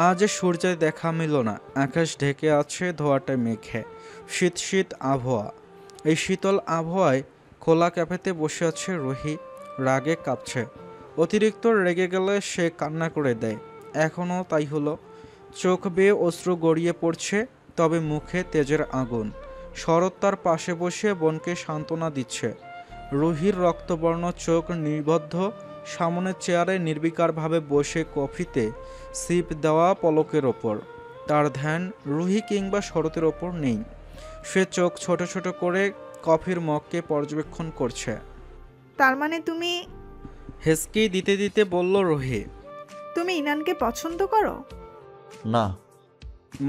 আজ সূর্যের দেখা মিলল না। আকাশ ঢেকে আছে ধোঁয়াটে মেঘে। শীত শীত আবহাওয়া। এই শীতল আবহাওয়ায় খোলা ক্যাফেতে বসে আছে রুহি। রাগে কাঁপছে। অতিরিক্ত রেগে গেলে সে কান্না করে দেয়। এখনও তাই হলো। চোখ বেয়ে অশ্রু গড়িয়ে পড়ছে, তবে মুখে তেজের আগুন। শরৎ তার পাশে বসে বোনকে সান্ত্বনা দিচ্ছে। রুহির রক্তবর্ণ চোখ নিবদ্ধ, সামনের চেয়ারে নির্বিকারভাবে বসে কফিতে সিপ দেওয়া পলকের ওপর। তার ধ্যান রুহি কিংবা শরতের ওপর নেই। সে চোখ ছোট ছোট করে কফির মগকে পর্যবেক্ষণ করছে। তার মানে তুমি হেসকি দিতে দিতে বলল রুহি। তুমি ইনানকে পছন্দ করো? না।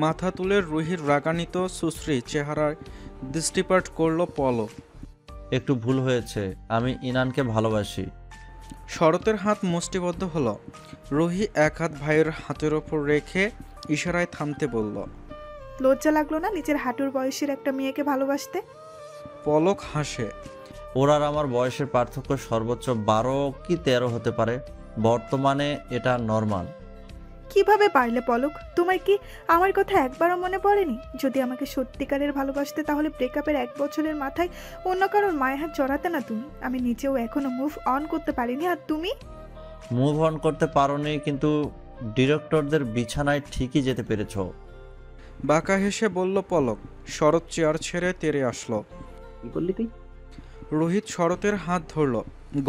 মাথা তুলে রুহির রাগান্বিত সুশ্রী চেহারায় দৃষ্টিপাত করল পলক। একটু ভুল হয়েছে, আমি ইনানকে ভালোবাসি। শরতের হাত মুষ্টিবদ্ধ হলো। রুহি এক হাত ভাইয়ের হাতের ওপর রেখে ইশারায় থামতে বলল। লজ্জা লাগলো না নিজের হাঁটুর বয়সের একটা মেয়েকে ভালোবাসতে? পলক হাসে। ওর আর আমার বয়সের পার্থক্য সর্বোচ্চ 12 কি 13 হতে পারে। বর্তমানে এটা নর্মাল। কিভাবে পারলে পলক? তোমার কি আমার কথা একবারও মনে পড়েনি? যদি আমাকে সত্যিকারের ভালোবাসতে তাহলে ব্রেকআপের 1 বছরের মাথায় অন্য কারোর মায়ের হাত জড়াতে না তুমি? আমি নিজেও এখনো মুভ অন করতে পারিনি, আর তুমি? মুভ অন করতে পারোনি, কিন্তু ডিরেক্টরদের বিছানায় ঠিকই যেতে পেরেছ। বাঁকা হেসে বলল পলক। শরৎ চেয়ার ছেড়ে তেড়ে আসলো। কি বললি তুই? রোহিত শরতের হাত ধরল।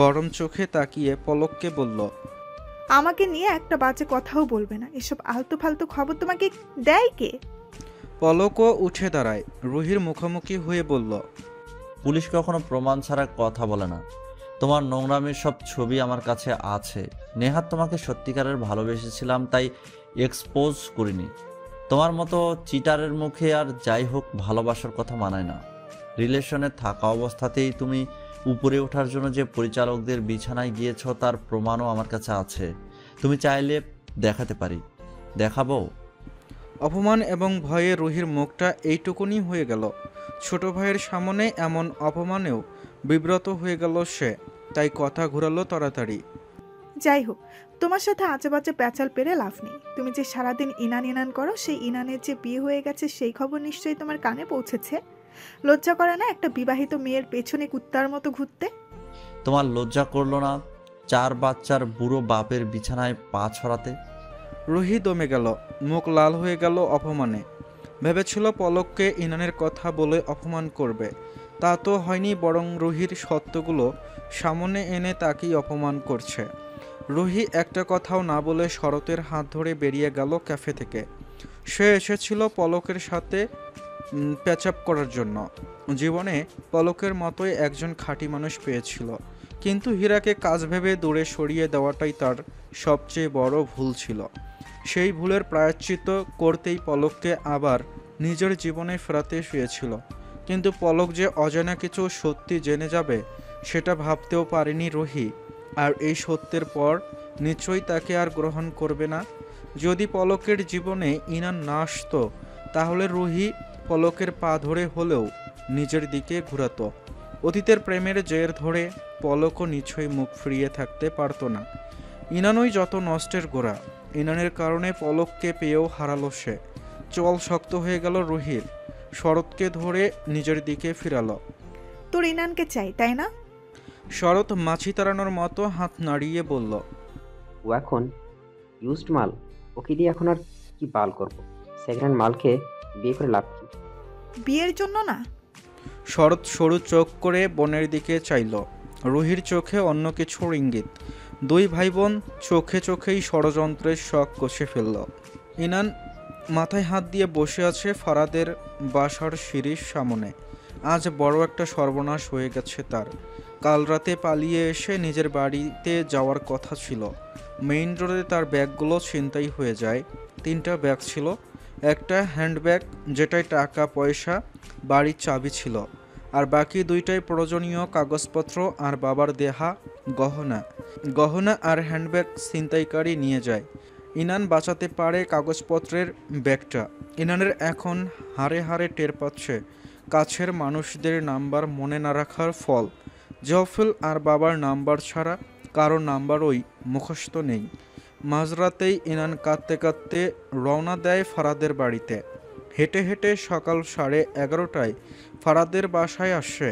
গরম চোখে তাকিয়ে পলককে বলল। আমাকে নিয়ে একটা বাজে কথাও বলবে না। এসব আলতু ফালতু খবর তোমাকে দেয় কে? পলকও উঠে দাঁড়ায়। রুহির মুখোমুখি হয়ে বলল। পুলিশ কখনো প্রমাণ ছাড়া কথা বলে না। তোমার নোংরামির সব ছবি আমার কাছে আছে। নেহাত তোমাকে সত্যিকারের ভালোবেসেছিলাম, তাই এক্সপোজ করিনি। তোমার মতো চিটারের মুখে আর যাই হোক ভালোবাসার কথা মানায় না। রিলেশনে থাকা অবস্থাতেই তুমি উপরে ওঠার জন্য যে পরিচালকদের বিছানায় গিয়েছ তার প্রমাণও আমার কাছে আছে। তুমি চাইলে দেখাতে পারি। দেখাবো? অপমান এবং ভয়ে রুহির মুখটা এইটুকুনি হয়ে গেল। ছোট ভাইয়ের সামনে এমন অপমানেও বিব্রত হয়ে গেল সে। তাই কথা ঘুরালো তাড়াতাড়ি। যাই হোক, তোমার সাথে আজে বাজে প্যাচাল পেরে লাভ নেই। তুমি যে সারাদিন ইনান ইনান করো, সেই ইনানের যে বিয়ে হয়ে গেছে সেই খবর নিশ্চয়ই তোমার কানে পৌঁছেছে। লজ্জা করে না একটা বিবাহিত মেয়ের পেছনে কুত্তার মতো ঘুরতে? তোমার লজ্জা করলো না 4 বাচ্চার বুড়ো বাপের বিছানায় পা ছড়াতে? রুহি দমে গেল। মুখ লাল হয়ে গেল অপমানে। ভেবেছিল পলককে ইনানের কথা বলে অপমান করবে। তা তো হয়নি, বরং রুহির সত্যগুলো সামনে এনে তাকেই অপমান করছে। রুহি একটা কথাও না বলে শরতের হাত ধরে বেরিয়ে গেল ক্যাফে থেকে। সে এসেছিল পলকের সাথে প্যাচআপ করার জন্য। জীবনে পলকের মতোই একজন খাঁটি মানুষ পেয়েছিল, কিন্তু হীরাকে কাজ ভেবে দূরে সরিয়ে দেওয়াটাই তার সবচেয়ে বড় ভুল ছিল। সেই ভুলের প্রায়শ্চিত্ত করতেই পলককে আবার নিজের জীবনে ফেরাতে শুয়েছিল। কিন্তু পলক যে অজানা কিছু সত্যি জেনে যাবে সেটা ভাবতেও পারেনি রুহি। আর এই সত্যের পর নিশ্চয়ই তাকে আর গ্রহণ করবে না। যদি পলকের জীবনে ইনান না আসতো, তাহলে রুহি পলকের পা ধরে হলেও নিজের দিকে ঘুরাতো। অতীতের প্রেমের জের ধরে পলকও নিশ্চয়ই মুখ ফিরিয়ে থাকতে পারতো না। ইনানই যত নষ্টের গোড়া। ইনানের কারণে পলককে পেয়েও হারালো সে। চল শক্ত হয়ে গেল রুহির। শরৎকে ধরে নিজের দিকে ফিরালো। তোর ইনানকে চাই, তাই না? শরৎ মাছি তাড়ানোর মতো হাত নাড়িয়ে বলল। ও এখন ইউজড মাল। ওকে দিয়ে এখন আর কি বাল করবো? সেকেন্ড হ্যান্ড মালকে বিয়ে করে লাভ কি? বিয়ের জন্য না। শরৎ সরু চোখ করে বোনের দিকে চাইল। রুহির চোখে অন্য কিছুর ইঙ্গিত। দুই ভাই বোন চোখে চোখেই ষড়যন্ত্রের শখ কষে ফেলল। ইনান মাথায় হাত দিয়ে বসে আছে ফারাদের বাসার সিঁড়ির সামনে। আজ বড় একটা সর্বনাশ হয়ে গেছে তার। কাল রাতে পালিয়ে এসে নিজের বাড়িতে যাওয়ার কথা ছিল। মেইন রোডে তার ব্যাগগুলো ছিনতাই হয়ে যায়। 3টা ব্যাগ ছিল। একটা হ্যান্ডব্যাগ, যেটায় টাকা পয়সা, বাড়ির চাবি ছিল, আর বাকি 2টাই প্রয়োজনীয় কাগজপত্র আর বাবার দেহা গহনা। গহনা আর হ্যান্ডব্যাগ ছিনতাইকারী নিয়ে যায়। ইনান বাঁচাতে পারে কাগজপত্রের ব্যাগটা। ইনানের এখন হাড়ে হাড়ে টের পাচ্ছে কাছের মানুষদের নাম্বার মনে না রাখার ফল। জফল আর বাবার নাম্বার ছাড়া কারো নাম্বারই মুখস্থ নেই। মাঝরাতেই ইনান কাঁদতে কাঁদতে রওনা দেয় ফারাদের বাড়িতে। হেঁটে হেঁটে সকাল 11:30টায় ফারাদের বাসায় আসে।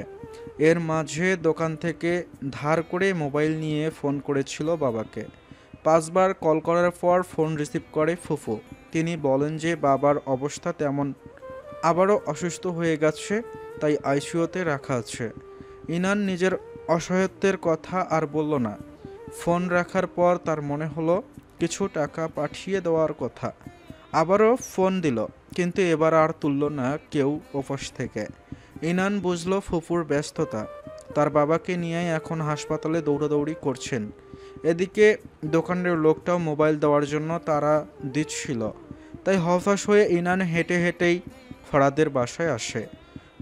এর মাঝে দোকান থেকে ধার করে মোবাইল নিয়ে ফোন করেছিল বাবাকে। 5বার কল করার পর ফোন রিসিভ করে ফুফু। তিনি বলেন যে বাবার অবস্থা তেমন, আবারও অসুস্থ হয়ে গেছে, তাই আইসিইউতে রাখা আছে। ইনান নিজের অসহায়ত্বের কথা আর বলল না। ফোন রাখার পর তার মনে হলো কিছু টাকা পাঠিয়ে দেওয়ার কথা। আবারও ফোন দিল, কিন্তু এবার আর তুলল না কেউ ওপাশ থেকে। ইনান বুঝল ফুফুর ব্যস্ততা। তার বাবাকে নিয়ে এখন হাসপাতালে দৌড়াদৌড়ি করছেন। এদিকে দোকানের লোকটাও মোবাইল দেওয়ার জন্য তাড়া দিচ্ছিল। তাই হতাশ হয়ে ইনান হেঁটে হেঁটেই ফারাদের বাসায় আসে।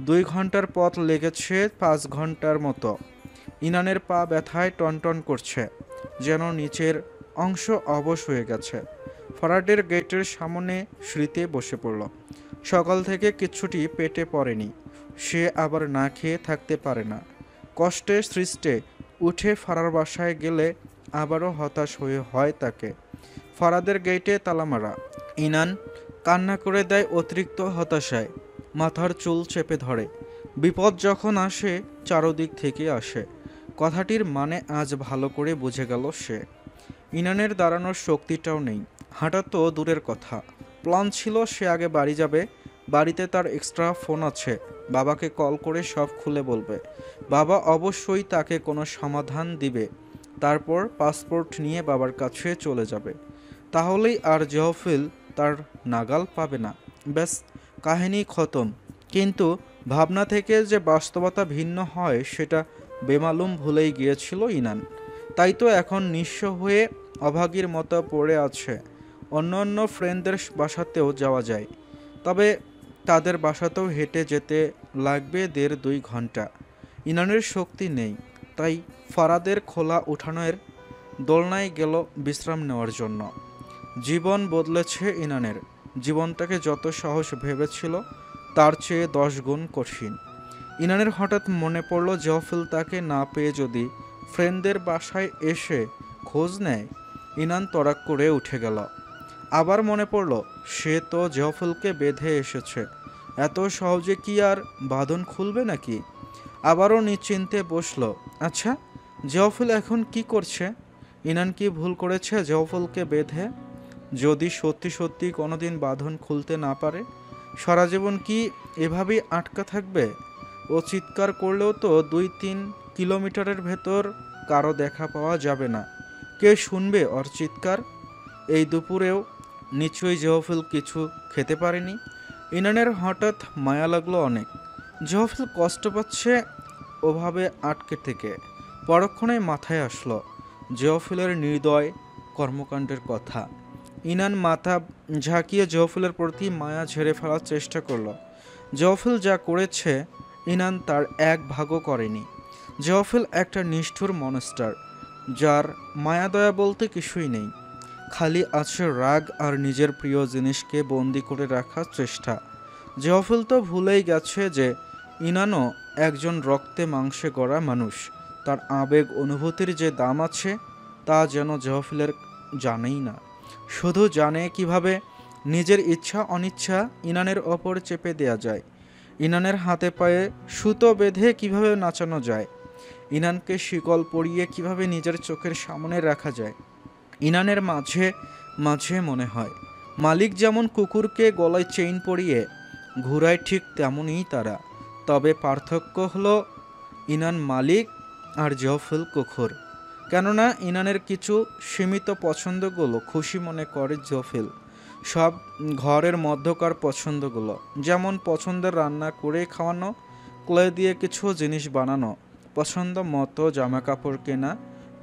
2 ঘন্টার পথ লেগেছে 5 ঘন্টার মতো। ইনানের পা ব্যথায় টনটন করছে, যেন নিচের অংশ অবশ হয়ে গেছে। ফারাদের গেটের সামনে সিঁড়িতে বসে পড়ল। সকাল থেকে কিচ্ছুটি পেটে পড়েনি। সে আবার না খেয়ে থাকতে পারে না। কষ্টে সৃষ্টে উঠে ফারার বাসায় গেলে আবারও হতাশ হয়ে হয় তাকে। ফারাদের গেটে তালা মারা। ইনান কান্না করে দেয় অতিরিক্ত হতাশায়। মাথার চুল চেপে ধরে। বিপদ যখন আসে চারদিক থেকে আসে। কথাটির মানে আজ ভালো করে বুঝে গেল সে। ইনানের দাঁড়ানোর শক্তিটাও নেই। হাঁটা তো দূরের কথা। প্ল্যান ছিল সে আগে বাড়ি যাবে। বাড়িতে তার এক্সট্রা ফোন আছে, বাবাকে কল করে সব খুলে বলবে। বাবা অবশ্যই তাকে কোনো সমাধান দিবে। তারপর পাসপোর্ট নিয়ে বাবার কাছে চলে যাবে। তাহলেই আর জহফিল তার নাগাল পাবে না। ব্যাস, কাহিনী খতম। কিন্তু ভাবনা থেকে যে বাস্তবতা ভিন্ন হয় সেটা বেমালুম ভুলেই গিয়েছিল ইনান। তাই তো এখন নিঃস্ব হয়ে অভাগীর মতো পড়ে আছে। অন্য অন্য ফ্রেন্ডদের বাসাতেও যাওয়া যায়, তবে তাদের বাসাতেও হেঁটে যেতে লাগবে 1.5-2 ঘন্টা। ইনানের শক্তি নেই, তাই ফারাদের খোলা উঠানের দোলনায় গেল বিশ্রাম নেওয়ার জন্য। জীবন বদলেছে ইনানের। জীবনটাকে যত সহজ ভেবেছিল তার চেয়ে 10 গুণ কঠিন। ইনানের হঠাৎ মনে পড়ল জহফিল তাকে না পেয়ে যদি ফ্রেন্ডদের বাসায় এসে খোঁজ নেয়। ইনান তড়াক করে উঠে গেল। আবার মনে পড়ল সে তো জহফিলকে বেঁধে এসেছে, এত সহজে কি আর বাঁধন খুলবে নাকি? আবারও নিশ্চিন্তে বসল। আচ্ছা, জহফিল এখন কি করছে? ইনান কি ভুল করেছে জহফিলকে বেঁধে? যদি সত্যি সত্যি কোনোদিন বাঁধন খুলতে না পারে, সারা জীবন কি এভাবেই আটকা থাকবে? ও চিৎকার করলেও তো 2-3 কিলোমিটারের ভেতর কারো দেখা পাওয়া যাবে না। কে শুনবে ওর চিৎকার? এই দুপুরেও নিশ্চয়ই জহফিল কিছু খেতে পারেনি। ইনানের হঠাৎ মায়া লাগলো অনেক। জহফিল কষ্ট পাচ্ছে ওভাবে আটকে থেকে। পরক্ষণে মাথায় আসলো জহফিলের নির্দয় কর্মকাণ্ডের কথা। ইনান মাথা ঝাঁকিয়ে জহফিলের প্রতি মায়া ঝেড়ে ফেলার চেষ্টা করলো। জহফিল যা করেছে ইনান তার এক ভাগও করেনি। জহফিল একটা নিষ্ঠুর মনস্টার, যার মায়াদয়া বলতে কিছুই নেই। খালি আছে রাগ আর নিজের প্রিয় জিনিসকে বন্দি করে রাখার চেষ্টা। জহফিল তো ভুলেই গেছে যে ইনানও একজন রক্তে মাংসে গড়া মানুষ। তার আবেগ অনুভূতির যে দাম আছে তা যেন জহফিলের জানেই না। শুধু জানে কিভাবে নিজের ইচ্ছা অনিচ্ছা ইনানের ওপর চেপে দেয়া যায়, ইনানের হাতে পায়ে সুতো বেঁধে কিভাবে নাচানো যায়, ইনানকে শিকল পরিয়ে কিভাবে নিজের চোখের সামনে রাখা যায়। ইনানের মাঝে মাঝে মনে হয় মালিক যেমন কুকুরকে গলায় চেইন পরিয়ে ঘুরায়, ঠিক তেমনই তারা। তবে পার্থক্য হলো ইনান মালিক আর জহফিল কুকুর। কেননা ইনানের কিছু সীমিত পছন্দগুলো খুশি মনে করে জহফিল। সব ঘরের মধ্যকার পছন্দগুলো, যেমন পছন্দের রান্না করে খাওয়ানো, ক্লে দিয়ে কিছু জিনিস বানানো, পছন্দ মতো জামা কাপড় কেনা,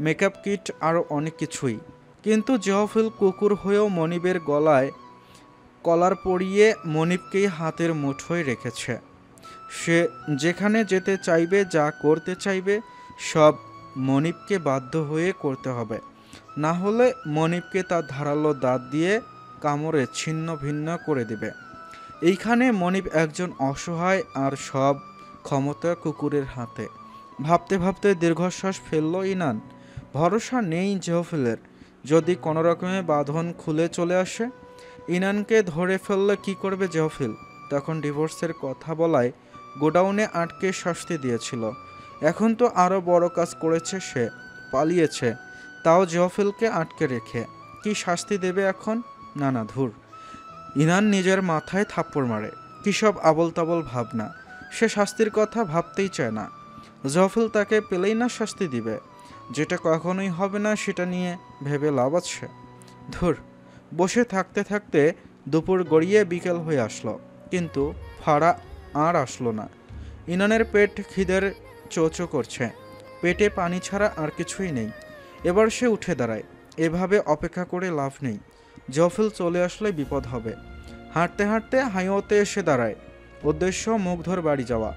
মেকআপ কিট, আরও অনেক কিছুই। কিন্তু জহফিল কুকুর হয়েও মনিবের গলায় কলার পরিয়ে মনিবকেই হাতের মুঠোয় রেখেছে। সে যেখানে যেতে চাইবে, যা করতে চাইবে, সব মনিবকে বাধ্য হয়ে করতে হবে। না হলে মনিবকে তার ধারালো দাঁত দিয়ে কামড়ে ছিন্ন ভিন্ন করে দেবে। এইখানে মনিব একজন অসহায়, আর সব ক্ষমতা কুকুরের হাতে। ভাবতে ভাবতে দীর্ঘশ্বাস ফেলল ইনান। ভরসা নেই জহফিলের। যদি কোনো রকমে বাঁধন খুলে চলে আসে, ইনানকে ধরে ফেললে কি করবে জহফিল? তখন ডিভোর্সের কথা বলায় গোডাউনে আটকে শাস্তি দিয়েছিল। এখন তো আরও বড় কাজ করেছে, সে পালিয়েছে, তাও জহফিলকে আটকে রেখে। কি শাস্তি দেবে এখন? না না, ধুর। ইনান নিজের মাথায় থাপ্পড় মারে। কী সব আবল তাবল ভাবনা! সে শাস্তির কথা ভাবতেই চায় না। জহফিল তাকে পেলেই না শাস্তি দিবে। যেটা কখনোই হবে না সেটা নিয়ে ভেবে লাভ আছে? ধুর। বসে থাকতে থাকতে দুপুর গড়িয়ে বিকেল হয়ে আসলো, কিন্তু ফাড়া আর আসলো না। ইনানের পেট খিদের চোচো করছে, পেটে পানি ছাড়া আর কিছুই নেই। এবার সে উঠে দাঁড়ায়। এভাবে অপেক্ষা করে লাভ নেই, জহফিল চলে আসলে বিপদ হবে। হাঁটতে হাঁটতে হাইওয়েতে এসে দাঁড়ায়। উদ্দেশ্য মুগ্ধর বাড়ি যাওয়া।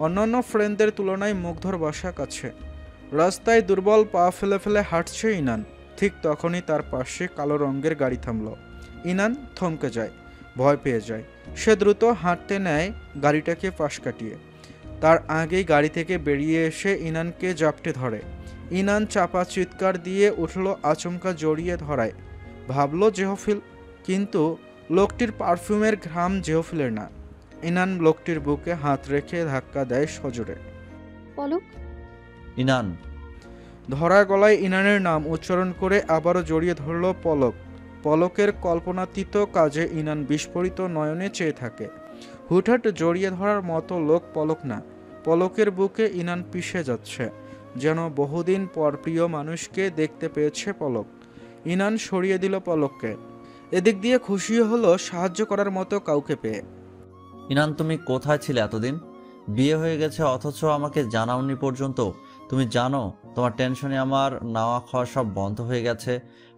অন্যান্য ফ্রেন্ডদের তুলনায় মুগ্ধর বাসা কাছে। রাস্তায় দুর্বল পা ফেলে ফেলে হাঁটছে ইনান। ঠিক তখনই তার পাশে কালো রঙের গাড়ি থামল। ইনান থমকে যায়, ভয় পেয়ে যায়। সে দ্রুত হাঁটতে নেয় গাড়িটাকে পাশ কাটিয়ে। তার আগেই গাড়ি থেকে বেরিয়ে এসে ইনানকে জাপটে ধরে। ইনান চাপা চিৎকার দিয়ে উঠল, আচমকা জড়িয়ে ধরায়। ভাবল জেহফিল, কিন্তু লোকটির পারফিউমের ঘ্রাম জেহফিলের না। ইনান লোকটির বুকে হাত রেখে ধাক্কা দেয় সজোরে। পলক। ইনান। ধরা গলায় ইনানের নাম উচ্চারণ করে আবারও জড়িয়ে ধরল পলক। পলকের কল্পনাতীত কাজে ইনান বিস্ফোরিত নয়নে চেয়ে থাকে। হুটহাট জড়িয়ে ধরার মতো লোক পলক না। পলকের বুকে ইনান পিষে যাচ্ছে, যেন বহুদিন পর প্রিয় মানুষকে দেখতে পেয়েছে পলক। ইনান সরিয়ে দিল পলককে। এদিক দিয়ে খুশি হলো সাহায্য করার মতো কাউকে পেয়ে। ইনান, তুমি কোথায় ছিলে এতদিন? বিয়ে হয়ে গেছে অথচ আমাকে জানাওনি পর্যন্ত। তুমি জানো তোমার টেনশনে আমার নাওয়া খাওয়া সব বন্ধ হয়ে গেছে।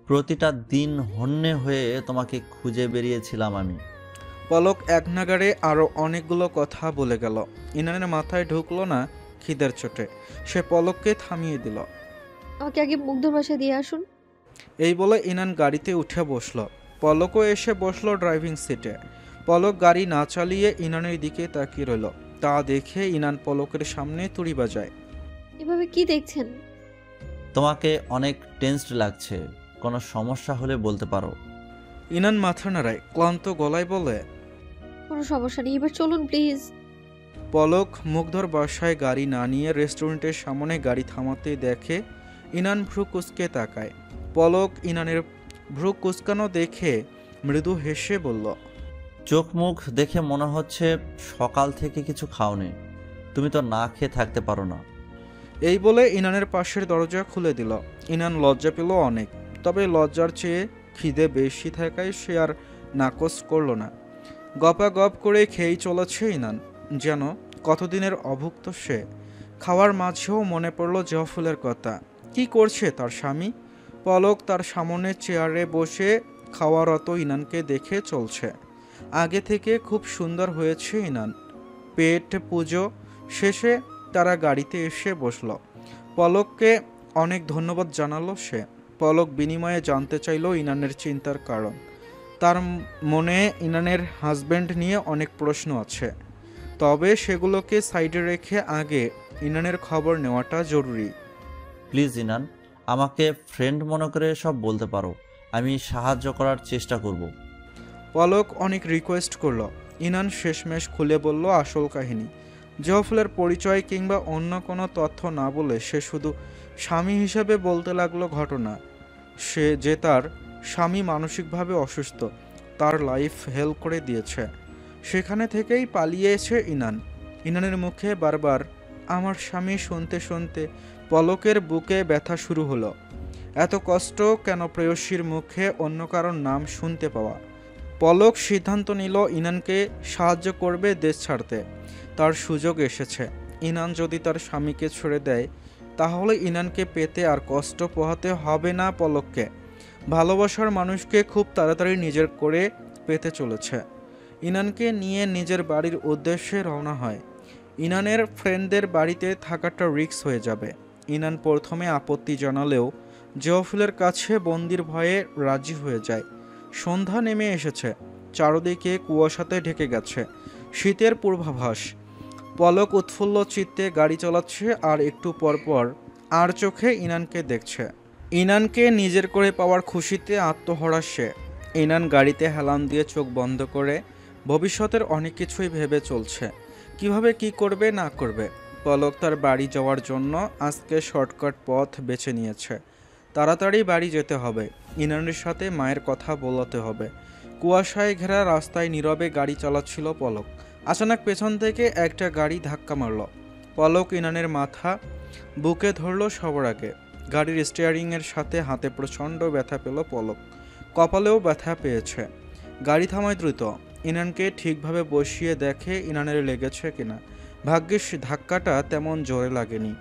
প্রতিটা দিন হন্যে হয়ে তোমাকে খুঁজে বেরিয়েছিলাম আমি। পলক এক নাগাড়ে আরও অনেকগুলো কথা বলে গেল। ইনানের মাথায় ঢুকলো না খিদের চোটে। সে পলককে থামিয়ে দিল। আমাকে আগে মুগ্ধর বাসায় দিয়ে আসুন। এই বলে ইনান গাড়িতে উঠে বসলো। পলকও এসে বসলো ড্রাইভিং সিটে। পলক গাড়ি না চালিয়ে ইনানের দিকে তাকিয়ে রইল। তা দেখে ইনান পলকের সামনে তুড়ি বাজায়। এভাবে কি দেখছেন? তোমাকে অনেক টেনসড লাগছে, কোনো সমস্যা হলে বলতে পারো। ইনান মাথা নাড়ায়, ক্লান্ত গলায় বলে। কোনো সমস্যা নেই, এবার চলুন প্লিজ। পলক মুগ্ধর বাসায় গাড়ি না নিয়ে রেস্টুরেন্টের সামনে গাড়ি থামাতে দেখে ইনান ভ্রু কুঁচকে তাকায়। পলক ইনানের ভ্রু কুঁচকানো দেখে মৃদু হেসে বলল, চোখ মুখ দেখে মনে হচ্ছে সকাল থেকে কিছু খাওনি। তুমি তো না খেয়ে থাকতে পারো না। এই বলে ইনানের পাশের দরজা খুলে দিল। ইনান লজ্জা পেল অনেক, তবে লজ্জার চেয়ে খিদে বেশি থাকায় সে আর নাকচ করল না। গপাগপ করে খেয়েই চলেছে ইনান, যেন কতদিনের অভুক্ত সে। খাওয়ার মাঝেও মনে পড়ল জহফুলের কথা। কি করছে তার স্বামী? পলক তার সামনে চেয়ারে বসে খাওয়ারত ইনানকে দেখে চলছে। আগে থেকে খুব সুন্দর হয়েছে ইনান। পেট পুজো শেষে তারা গাড়িতে এসে বসল। পলককে অনেক ধন্যবাদ জানালো সে। পলক বিনিময়ে জানতে চাইল ইনানের চিন্তার কারণ। তার মনে ইনানের হাজব্যান্ড নিয়ে অনেক প্রশ্ন আছে, তবে সেগুলোকে সাইডে রেখে আগে ইনানের খবর নেওয়াটা জরুরি। প্লিজ ইনান, আমাকে ফ্রেন্ড মনে করে সব বলতে পারো। আমি সাহায্য করার চেষ্টা করব। পলক অনেক রিকোয়েস্ট করলো। ইনান শেষমেশ খুলে বলল আসল কাহিনী। জহফুলের পরিচয় কিংবা অন্য কোনো তথ্য না বলে সে শুধু স্বামী হিসেবে বলতে লাগলো ঘটনা। সে যে তার স্বামী মানসিকভাবে অসুস্থ, তার লাইফ হেল্প করে দিয়েছে। সেখানে থেকেই পালিয়েছে ইনান। ইনানের মুখে বারবার আমার স্বামী শুনতে শুনতে পলকের বুকে ব্যথা শুরু হলো। এত কষ্ট কেন প্রেয়সীর মুখে অন্য কারোর নাম শুনতে পাওয়া। পলক সিদ্ধান্ত নিল ইনানকে সাহায্য করবে দেশ ছাড়তে। তার সুযোগ এসেছে। ইনান যদি তার স্বামীকে ছেড়ে দেয়, তাহলে ইনানকে পেতে আর কষ্ট পোহাতে হবে না পলককে। ভালোবাসার মানুষকে খুব তাড়াতাড়ি নিজের করে পেতে চলেছে। ইনানকে নিয়ে নিজের বাড়ির উদ্দেশ্যে রওনা হয়। ইনানের ফ্রেন্ডদের বাড়িতে থাকাটা রিস্ক হয়ে যাবে। ইনান প্রথমে আপত্তি জানালেও জহফুলের কাছে বন্দির ভয়ে রাজি হয়ে যায়। সন্ধ্যা নেমে এসেছে, চারদিকে কুয়াশাতে ঢেকে গেছে, শীতের পূর্বাভাস। পলক উৎফুল্ল চিত্তে গাড়ি চালাচ্ছে আর একটু পরপর আর চোখে ইনানকে দেখছে। ইনানকে নিজের করে পাওয়ার খুশিতে আত্মহরা সে। ইনান গাড়িতে হেলান দিয়ে চোখ বন্ধ করে ভবিষ্যতের অনেক কিছুই ভেবে চলছে, কিভাবে কি করবে না করবে। পলক তার বাড়ি যাওয়ার জন্য আজকে শর্টকাট পথ বেছে নিয়েছে। তাড়াতাড়ি বাড়ি যেতে হবে, ইনানের সাথে মায়ের কথা বলাতে হবে। কুয়াশায় ঘেরা রাস্তায় নীরবে গাড়ি চালাচ্ছিল পলক। আচানক পেছন থেকে একটা গাড়ি ধাক্কা মারল। পলক ইনানের মাথা বুকে ধরল সবার আগে। গাড়ির স্টিয়ারিংয়ের সাথে হাতে প্রচণ্ড ব্যথা পেল পলক, কপালেও ব্যথা পেয়েছে। গাড়ি থামায় দ্রুত। ইনানকে ঠিকভাবে বসিয়ে দেখে ইনানের লেগেছে কিনা। ভাগ্যিস ধাক্কাটা তেমন জোরে লাগেনি।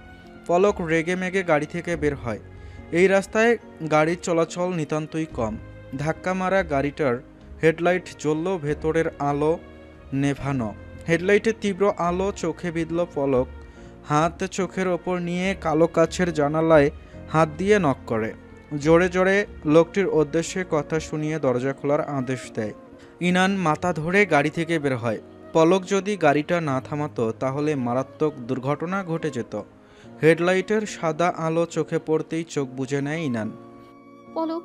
পলক রেগে মেগে গাড়ি থেকে বের হয়। এই রাস্তায় গাড়ির চলাচল নিতান্তই কম। ধাক্কা মারা গাড়িটার হেডলাইট জ্বলল, ভেতরের আলো নেভানো। হেডলাইটের তীব্র আলো চোখে বিঁধল পলক। হাত চোখের ওপর নিয়ে কালো কাচের জানালায় হাত দিয়ে নক করে। জোরে জোরে লোকটির উদ্দেশ্যে কথা শুনিয়ে দরজা খোলার আদেশ দেয়। ইনান মাথা ধরে গাড়ি থেকে বের হয়। পলক যদি গাড়িটা না থামাতো তাহলে মারাত্মক দুর্ঘটনা ঘটে যেত। হেডলাইটের সাদা আলো চোখে পড়তেই চোখ বুজে নেয় ইনান। পলক।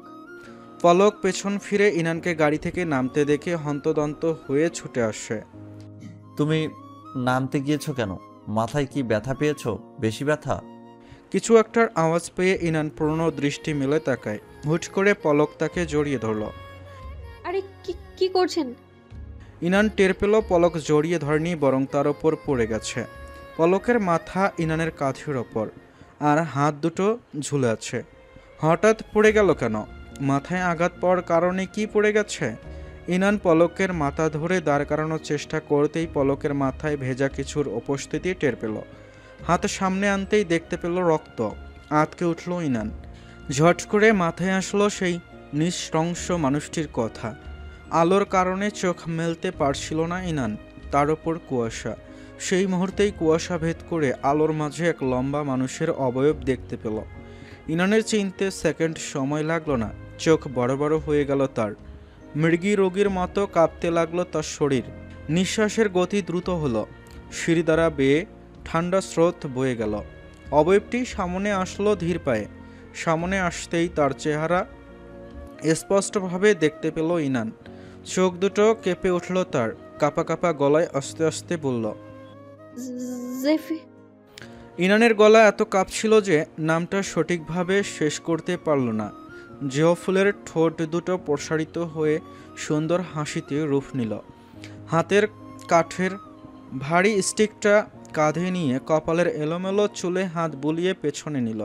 পলক পেছন ফিরে ইনানকে গাড়ি থেকে নামতে দেখে হন্তদন্ত হয়ে ছুটে আসে। তুমি নামতে গিয়েছো কেন? মাথায় কি ব্যথা পেয়েছো? বেশি ব্যথা? কিছু একটার আওয়াজ পেয়ে ইনান পূর্ণ দৃষ্টি মেলে তাকায়। হুট করে পলক তাকে জড়িয়ে ধরল। আরে কি কি করছেন? ইনান টের পেল পলক জড়িয়ে ধরেনি, বরং তার ওপর পড়ে গেছে। পলকের মাথা ইনানের কাঁধের ওপর, আর হাত দুটো ঝুলে আছে। হঠাৎ পড়ে গেল কেন? মাথায় আঘাত পাওয়ার কারণে কি পড়ে গেছে? ইনান পলকের মাথা ধরে দাঁড় করানোর চেষ্টা করতেই পলকের মাথায় ভেজা কিছুর উপস্থিতি টের পেল। হাত সামনে আনতেই দেখতে পেল রক্ত। আঁতকে উঠল ইনান। ঝট করে মাথায় আসলো সেই নিঃশংস মানুষটির কথা। আলোর কারণে চোখ মেলতে পারছিল না ইনান। তার উপর কুয়াশা। সেই মুহূর্তেই কুয়াশা ভেদ করে আলোর মাঝে এক লম্বা মানুষের অবয়ব দেখতে পেল। ইনানের চিনতে সেকেন্ড সময় লাগলো না। চোখ বড় বড় হয়ে গেল তার। মৃগী রোগীর মতো কাঁপতে লাগলো তার শরীর। নিঃশ্বাসের গতি দ্রুত হলো। সিঁড়ি দ্বারা বেয়ে ঠান্ডা স্রোত বয়ে গেল। অবয়বটি সামনে আসলো ধীর পায়ে। সামনে আসতেই তার চেহারা স্পষ্টভাবে দেখতে পেল ইনান। চোখ দুটো কেঁপে উঠল তার। কাঁপা কাঁপা গলায় আস্তে আস্তে বলল, জেফি। ইনানের গলা এত কাঁপছিল যে নামটা সঠিকভাবে শেষ করতে পারল না। জেহফুলের ঠোঁট দুটো প্রসারিত হয়ে সুন্দর হাসিতে রূপ নিল। হাতের কাঠের ভারী স্টিকটা কাঁধে নিয়ে কপালের এলোমেলো চুলে হাত বুলিয়ে পেছনে নিল।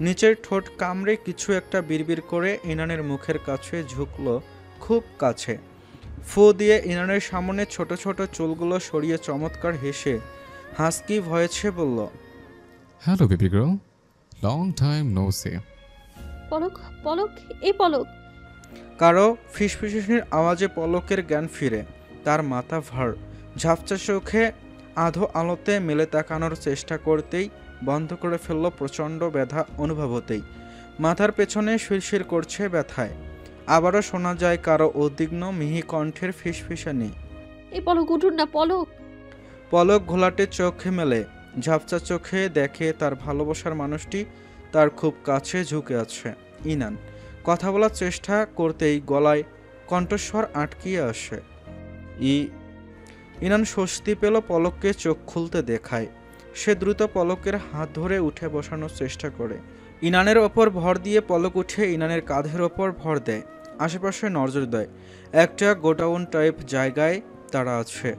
নিচের ঠোঁট কামড়ে কিছু একটা বিড়বিড় করে ইনানের মুখের কাছে ঝুঁকল, খুব কাছে। ফু দিয়ে ইনানের সামনে ছোট ছোট চুলগুলো সরিয়ে চমৎকার হেসে হাসকি ভয়েছে বলল, Hello, baby girl. Long time no see. পলক, পলক, এই পলক। কারো ফিসফিসির আওয়াজে পলকের জ্ঞান ফিরে। তার মাথা ভার। ঝাপচা চোখে আধো আলোতে মেলে তাকানোর চেষ্টা করতেই বন্ধ করে ফেলল প্রচণ্ড ব্যথা অনুভব হতেই। মাথার পেছনে শিরশির করছে ব্যথায়। আবারও শোনা যায় কারো উদ্বিগ্ন মিহি কণ্ঠের ফিসফিসানি। এই পলক, উঠুন না পলক। পলক ঘোলাটে চোখে মেলে। ঝাপচা চোখে দেখে তার ভালোবাসার মানুষটি তার খুব কাছে ঝুঁকে আছে। ইনান কথা বলার চেষ্টা করতেই গলায় কণ্ঠস্বর আটকিয়ে আসে। ইনান স্বস্তি পেল পলককে চোখ খুলতে দেখায়। সে দ্রুত পলকের হাত ধরে উঠে বসানোর চেষ্টা করে। ইনানের ওপর ভর দিয়ে পলক উঠে ইনানের কাঁধের ওপর ভর দেয়। আশেপাশে নজর দেয়। একটা গোডাউন টাইপ জায়গায় তারা আছে।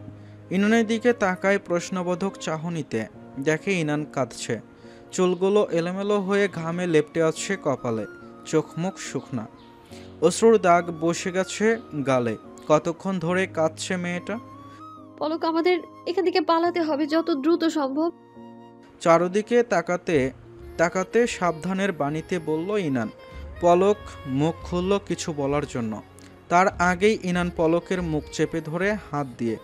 ইনানের দিকে তাকায় প্রশ্নবোধক চাহনিতে। দেখে ইনান কাঁদছে। চুলগুলো এলোমেলো হয়ে ঘামে লেপ্টে আছে কপালে। চোখ মুখ শুকনা। অশ্রুর দাগ বসে গেছে গালে। কতক্ষণ ধরে কাঁদছে মেয়েটা। পলক, আমাদের এখান থেকে পালাতে হবে যত দ্রুত সম্ভব। চারদিকে তাকাতে তাকাতে সাবধানের বাণীতে বলল ইনান। পলক মুখ খুলল কিছু বলার জন্য। তার আগেই ইনান পলকের মুখ চেপে ধরে হাত দিয়ে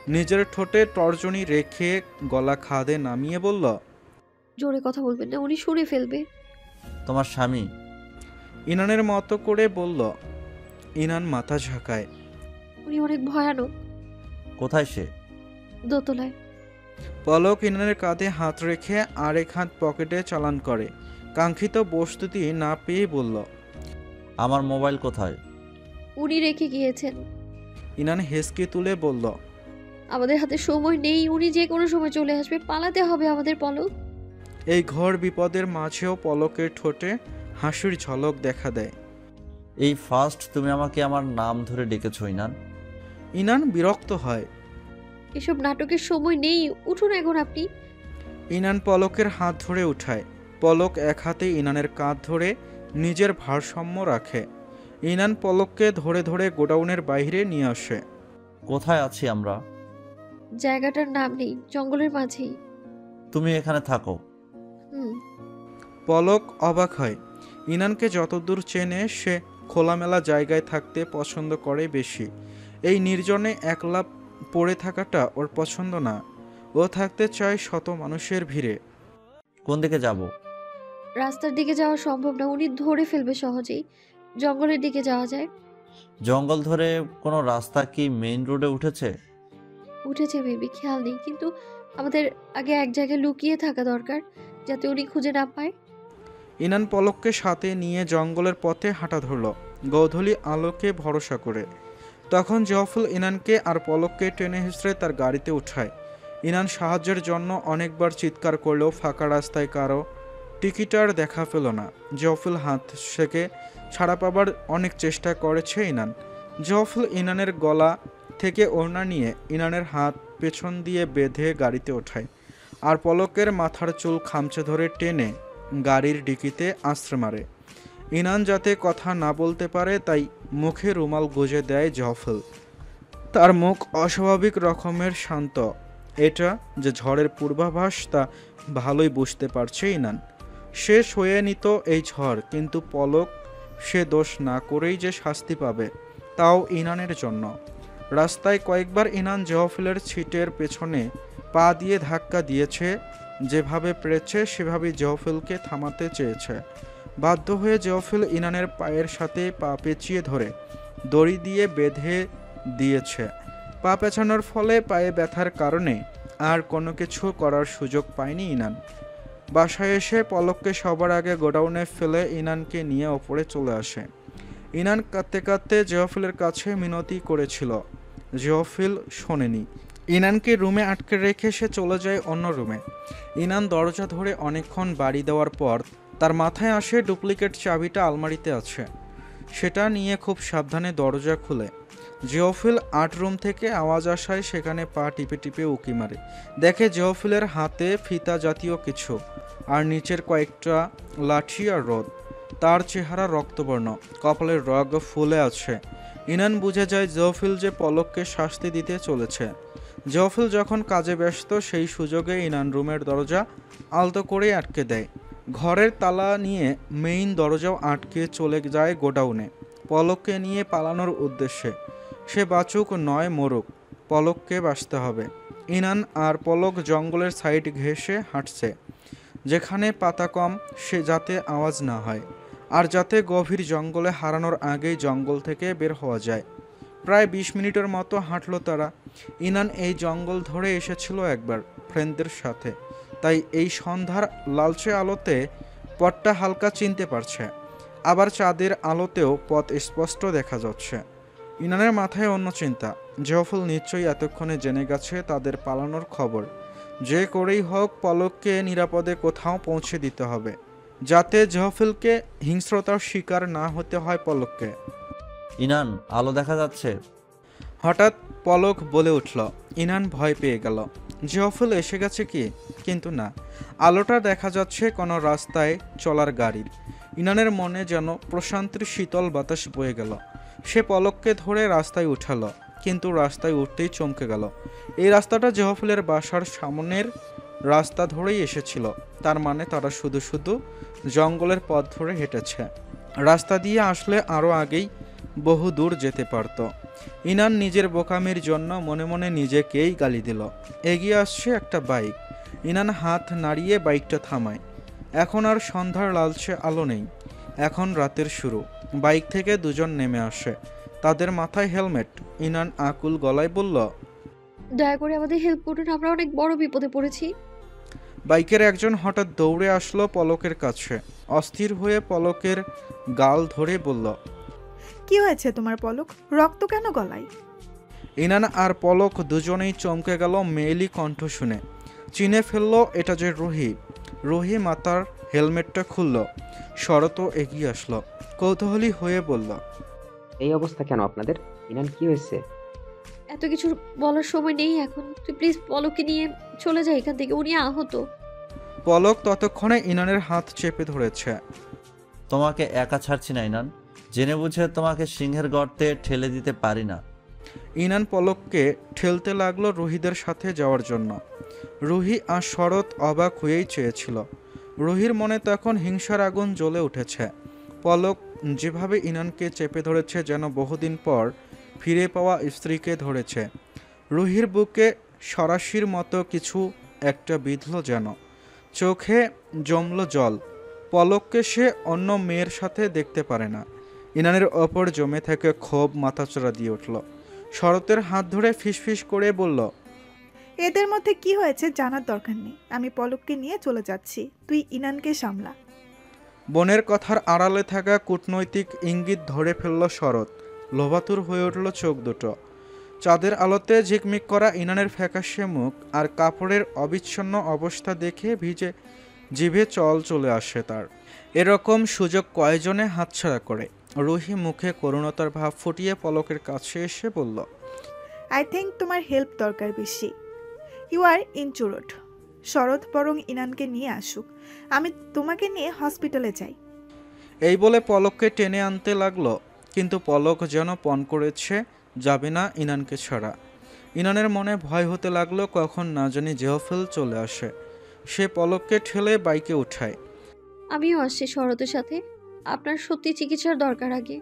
নিজের ঠোঁটে তর্জনী রেখে গলা খাদে নামিয়ে বলল, জোরে কথা বলবেন না, উনি শুনে ফেলবে। তোমার স্বামী? ইনানের মতো করে বলল। ইনান মাথা ঝাঁকায়। উনি অনেক ভয়ানক। কোথায় সে? দোতলায়। পলক ইনানের কাঁধে হাত রেখে আরেক হাত পকেটে চালান করে। কাঙ্ক্ষিত বস্তুটি না পেয়ে বলল। আমার মোবাইল কোথায়? উনি রেখে গিয়েছেন। ইনান হেসকে তুলে বলল। আমাদের হাতে সময় নেই, উনি যে কোনো সময় চলে আসবে, পালাতে হবে আমাদের পলক। এই ঘোর বিপদের মাঝেও পলকের ঠোঁটে হাসির ঝলক দেখা দেয়। এই ফার্স্ট তুমি আমাকে আমার নাম ধরে ডেকেছো ইনান। ইনান বিরক্ত হয়। এসব নাটকের সময় নেই, উঠুন এখন আপনি। ইনান পলকের হাত ধরে উঠায়। পলক এক হাতে ইনানের কাঁধ ধরে নিজের ভারসাম্য রাখে। ইনান পলককে ধরে ধরে গোডাউনের বাইরে নিয়ে আসে। কোথায় আছি আমরা? জায়গাটার নাম নেই, জঙ্গলের মাঝেই। তুমি এখানে থাকো। হুম। পলক অবাক হয়। ইনানকে যতদূর চেনে সে খোলামেলা জায়গায় থাকতে পছন্দ করে বেশি। এই নির্জনে একলা পড়ে থাকাটা ওর পছন্দ না। ও থাকতে চায় শত মানুষের ভিড়ে। কোন দিকে যাব? রাস্তার দিকে যাওয়া সম্ভব না, উনি ধরে ফেলবে সহজেই। জঙ্গলের দিকে যাওয়া যায়। জঙ্গল ধরে কোনো রাস্তা কি মেইন রোডে উঠেছে? উঠেছে বেবি, খেয়াল নেই, কিন্তু আমাদের আগে এক জায়গায় লুকিয়ে থাকা দরকার, যাতে উনি খুঁজে না পায়। ইনান পলককে সাথে নিয়ে জঙ্গলের পথে হাঁটা ধরল, গোধূলি আলোকে ভরসা করে। তখন জয়ফুল ইনানকে আর পলককে টেনে হিঁচড়ে তার গাড়িতে উঠায়। ইনান সাহায্যের জন্য অনেকবার চিৎকার করলেও ফাঁকা রাস্তায় কারো টিকিটার দেখা পেল না। জয়ফুল হাত থেকে ছাড়া পাবার অনেক চেষ্টা করেছে ইনান। জয়ফুল ইনানের গলা থেকে ওড়না নিয়ে ইনানের হাত পেছন দিয়ে বেঁধে গাড়িতে ওঠায়, আর পলকের মাথার চুল খামচে ধরে টেনে গাড়ির ডিকিতে আশ্রে মারে। ইনান যাতে কথা না বলতে পারে তাই মুখে রুমাল গুজে দেয় জয়ফুল। তার মুখ অস্বাভাবিক রকমের শান্ত। এটা যে ঝড়ের পূর্বাভাস তা ভালোই বুঝতে পারছে ইনান। সে সয়ে নিত এই ঝড়, কিন্তু পলক সে দোষ না করেই যে শাস্তি পাবে, তাও ইনানের জন্য। রাস্তায় কয়েকবার ইনান জয়ফুলের ছিটের পেছনে পা দিয়ে ধাক্কা দিয়েছে। যেভাবে পেরেছে সেভাবেই জয়ফুলকে থামাতে চেয়েছে। বাধ্য হয়ে জয়ফুল ইনানের পায়ের সাথে পা পেঁচিয়ে ধরে দড়ি দিয়ে বেঁধে দিয়েছে। পা পেঁচানোর ফলে পায়ে ব্যথার কারণে আর কোনো কিছু করার সুযোগ পায়নি ইনান। বাসায় এসে পলককে সবার আগে গোডাউনে ফেলে ইনানকে নিয়ে ওপরে চলে আসে। ইনান কাঁদতে কাঁদতে জয়ফুলের কাছে মিনতি করেছিল। জয়ফুল শোনেনি। ইনানকে রুমে আটকে রেখে সে চলে যায় অন্য রুমে। ইনান দরজা ধরে অনেকক্ষণ বাড়ি দেওয়ার পর তার মাথায় আসে ডুপ্লিকেট চাবিটা আলমারিতে আছে। সেটা নিয়ে খুব সাবধানে দরজা খুলে জয়ফুল ৮ রুম থেকে আওয়াজ আসায় সেখানে পা টিপে টিপে উকি মারে। দেখে জয়ফুলের হাতে ফিতা জাতীয় কিছু, আর নিচের কয়েকটা লাঠি আর রড। তার চেহারা রক্তবর্ণ, কপালের রগ ফুলে আছে। ইনান বুঝে যায় জয়ফুল যে পলককে শাস্তি দিতে চলেছে। জয়ফুল যখন কাজে ব্যস্ত সেই সুযোগে ইনান রুমের দরজা আলতো করে আটকে দেয়। ঘরের তালা নিয়ে মেইন দরজাও আটকে চলে যায় গোডাউনে পলককে নিয়ে পালানোর উদ্দেশ্যে। সে বাঁচুক নয় মরুক, পলককে বাঁচতে হবে। ইনান আর পলক জঙ্গলের সাইড ঘেঁষে হাঁটছে, যেখানে পাতা কম, সে যাতে আওয়াজ না হয়, আর যাতে গভীর জঙ্গলে হারানোর আগেই জঙ্গল থেকে বের হওয়া যায়। প্রায় ২০ মিনিটের মতো হাঁটল তারা। ইনান এই জঙ্গল ধরে এসেছিল একবার ফ্রেন্ডদের সাথে, তাই এই সন্ধ্যার লালচে আলোতে পথটা হালকা চিনতে পারছে। আবার চাঁদের আলোতেও পথ স্পষ্ট দেখা যাচ্ছে। ইনানের মাথায় অন্য চিন্তা। জয়ফুল নিশ্চয়ই এতক্ষণে জেনে গেছে তাদের পালানোর খবর। যে করেই হোক পলককে নিরাপদে কোথাও পৌঁছে দিতে হবে, যাতে জয়ফুলকে হিংস্রতার শিকার না হতে হয় পলককে। ইনান, আলো দেখা যাচ্ছে? হঠাৎ পলক বলে উঠল। ইনান ভয় পেয়ে গেল। জয়ফুল এসে গেছে কি? কিন্তু না, আলোটা দেখা যাচ্ছে কোনো রাস্তায় চলার গাড়ির। ইনানের মনে যেন প্রশান্তির শীতল বাতাস বয়ে গেল। সে পলককে ধরে রাস্তায় উঠালো, কিন্তু রাস্তায় উঠতেই চমকে গেল। এই রাস্তাটা জয়ফুলের বাসার সামনের রাস্তা ধরেই এসেছিল। তার মানে তারা শুধু শুধু জঙ্গলের পথ ধরে হেঁটেছে। রাস্তা দিয়ে আসলে আরও আগেই বহু দূর যেতে পারত। ইনান নিজের বোকামির জন্য মনে মনে নিজেকেই গালি দিল। এগিয়ে আসছে একটা বাইক। ইনান হাত নাড়িয়ে বাইকটা থামায়। এখন আর সন্ধ্যার লালচে আলো নেই, এখন রাতের শুরু। বাইক থেকে দুজন নেমে আসে, তাদের মাথায় হেলমেট। ইনান আকুল গলায় বলল, দয়া করে আমাদের হেল্প করুন, আমরা অনেক বড় বিপদে পড়েছি। বাইকের একজন হঠাৎ দৌড়ে আসলো পলকের কাছে। অস্থির হয়ে পলকের গাল ধরে বলল, কি হয়েছে তোমার পলক? রক্ত কেন গলায়? ইনান আর পলক দুজনেই চমকে গেল মেয়েলি কণ্ঠ শুনে। চিনে ফেলল এটা যে রুহি। রুহি মাথার হেলমেটটা খুলল। শরতও এগিয়ে আসলো, কৌতূহলী হয়ে বলল, এই অবস্থা কেন আপনাদের? ইনান কি হয়েছে? এত কিছু বলার সময় নেই এখন, তুই প্লিজ পলককে নিয়ে চলে যা এখান থেকে, উনি আহত। পলক ততক্ষণে ইনানের হাত চেপে ধরেছে। তোমাকে একা ছাড়ছি না ইনান, জেনে বুঝে তোমাকে সিংহের গর্তে ঠেলে দিতে পারি না। ইনান পলককে ঠেলতে লাগলো রুহিদের সাথে যাওয়ার জন্য। রুহি আর শরৎ অবাক হয়েই চেয়েছিল। রুহির মনে তখন হিংসার আগুন জ্বলে উঠেছে। পলক যেভাবে ইনানকে চেপে ধরেছে যেন বহুদিন পর ফিরে পাওয়া স্ত্রীকে ধরেছে। রুহির বুকে সরাসির মতো কিছু একটা বিঁধল যেন। চোখে জমল জল। পলককে সে অন্য মেয়ের সাথে দেখতে পারে না। ইনানের ওপর জমে থেকে ক্ষোভ মাথাচড়া দিয়ে উঠল। শরতের হাত ধরে ফিসফিস করে বলল, এদের মধ্যে কি হয়েছে জানার দরকার নেই। আমি পলককে নিয়ে চলে যাচ্ছি, তুই ইনানকে সামলা। বোনের কথার আড়ালে থাকা কূটনৈতিক ইঙ্গিত ধরে ফেলল শরৎ। লোভাতুর হয়ে উঠল চোখ দুটো। চাঁদের আলোতে ঝিকমিক করা ইনানের ফ্যাকাশে মুখ আর কাপড়ের অবিচ্ছন্ন অবস্থা দেখে ভিজে জিভে চল চলে আসে তার। এরকম সুযোগ কয়জনে হাতছাড়া করে। রুহি মুখে করুণতার ভাব ফুটিয়ে পলকের কাছে এসে বলল, আই থিঙ্ক তোমার হেল্প দরকার বেশি। ইউ আর ইনচুরড। শরৎ বরং ইনানকে নিয়ে আসুক, আমি তোমাকে নিয়ে হসপিটালে যাই। এই বলে পলককে টেনে আনতে লাগলো, কিন্তু পলক যেন পণ করেছে যাবে না ইনানকে ছাড়া। ইনানের মনে ভয় হতে লাগলো কখন না জানি জেহফেল চলে আসে। সে পলককে ঠেলে বাইকে উঠায়। আমিও আসছি শরতের সাথে, আপনার সত্যি চিকিৎসার দরকার আগে।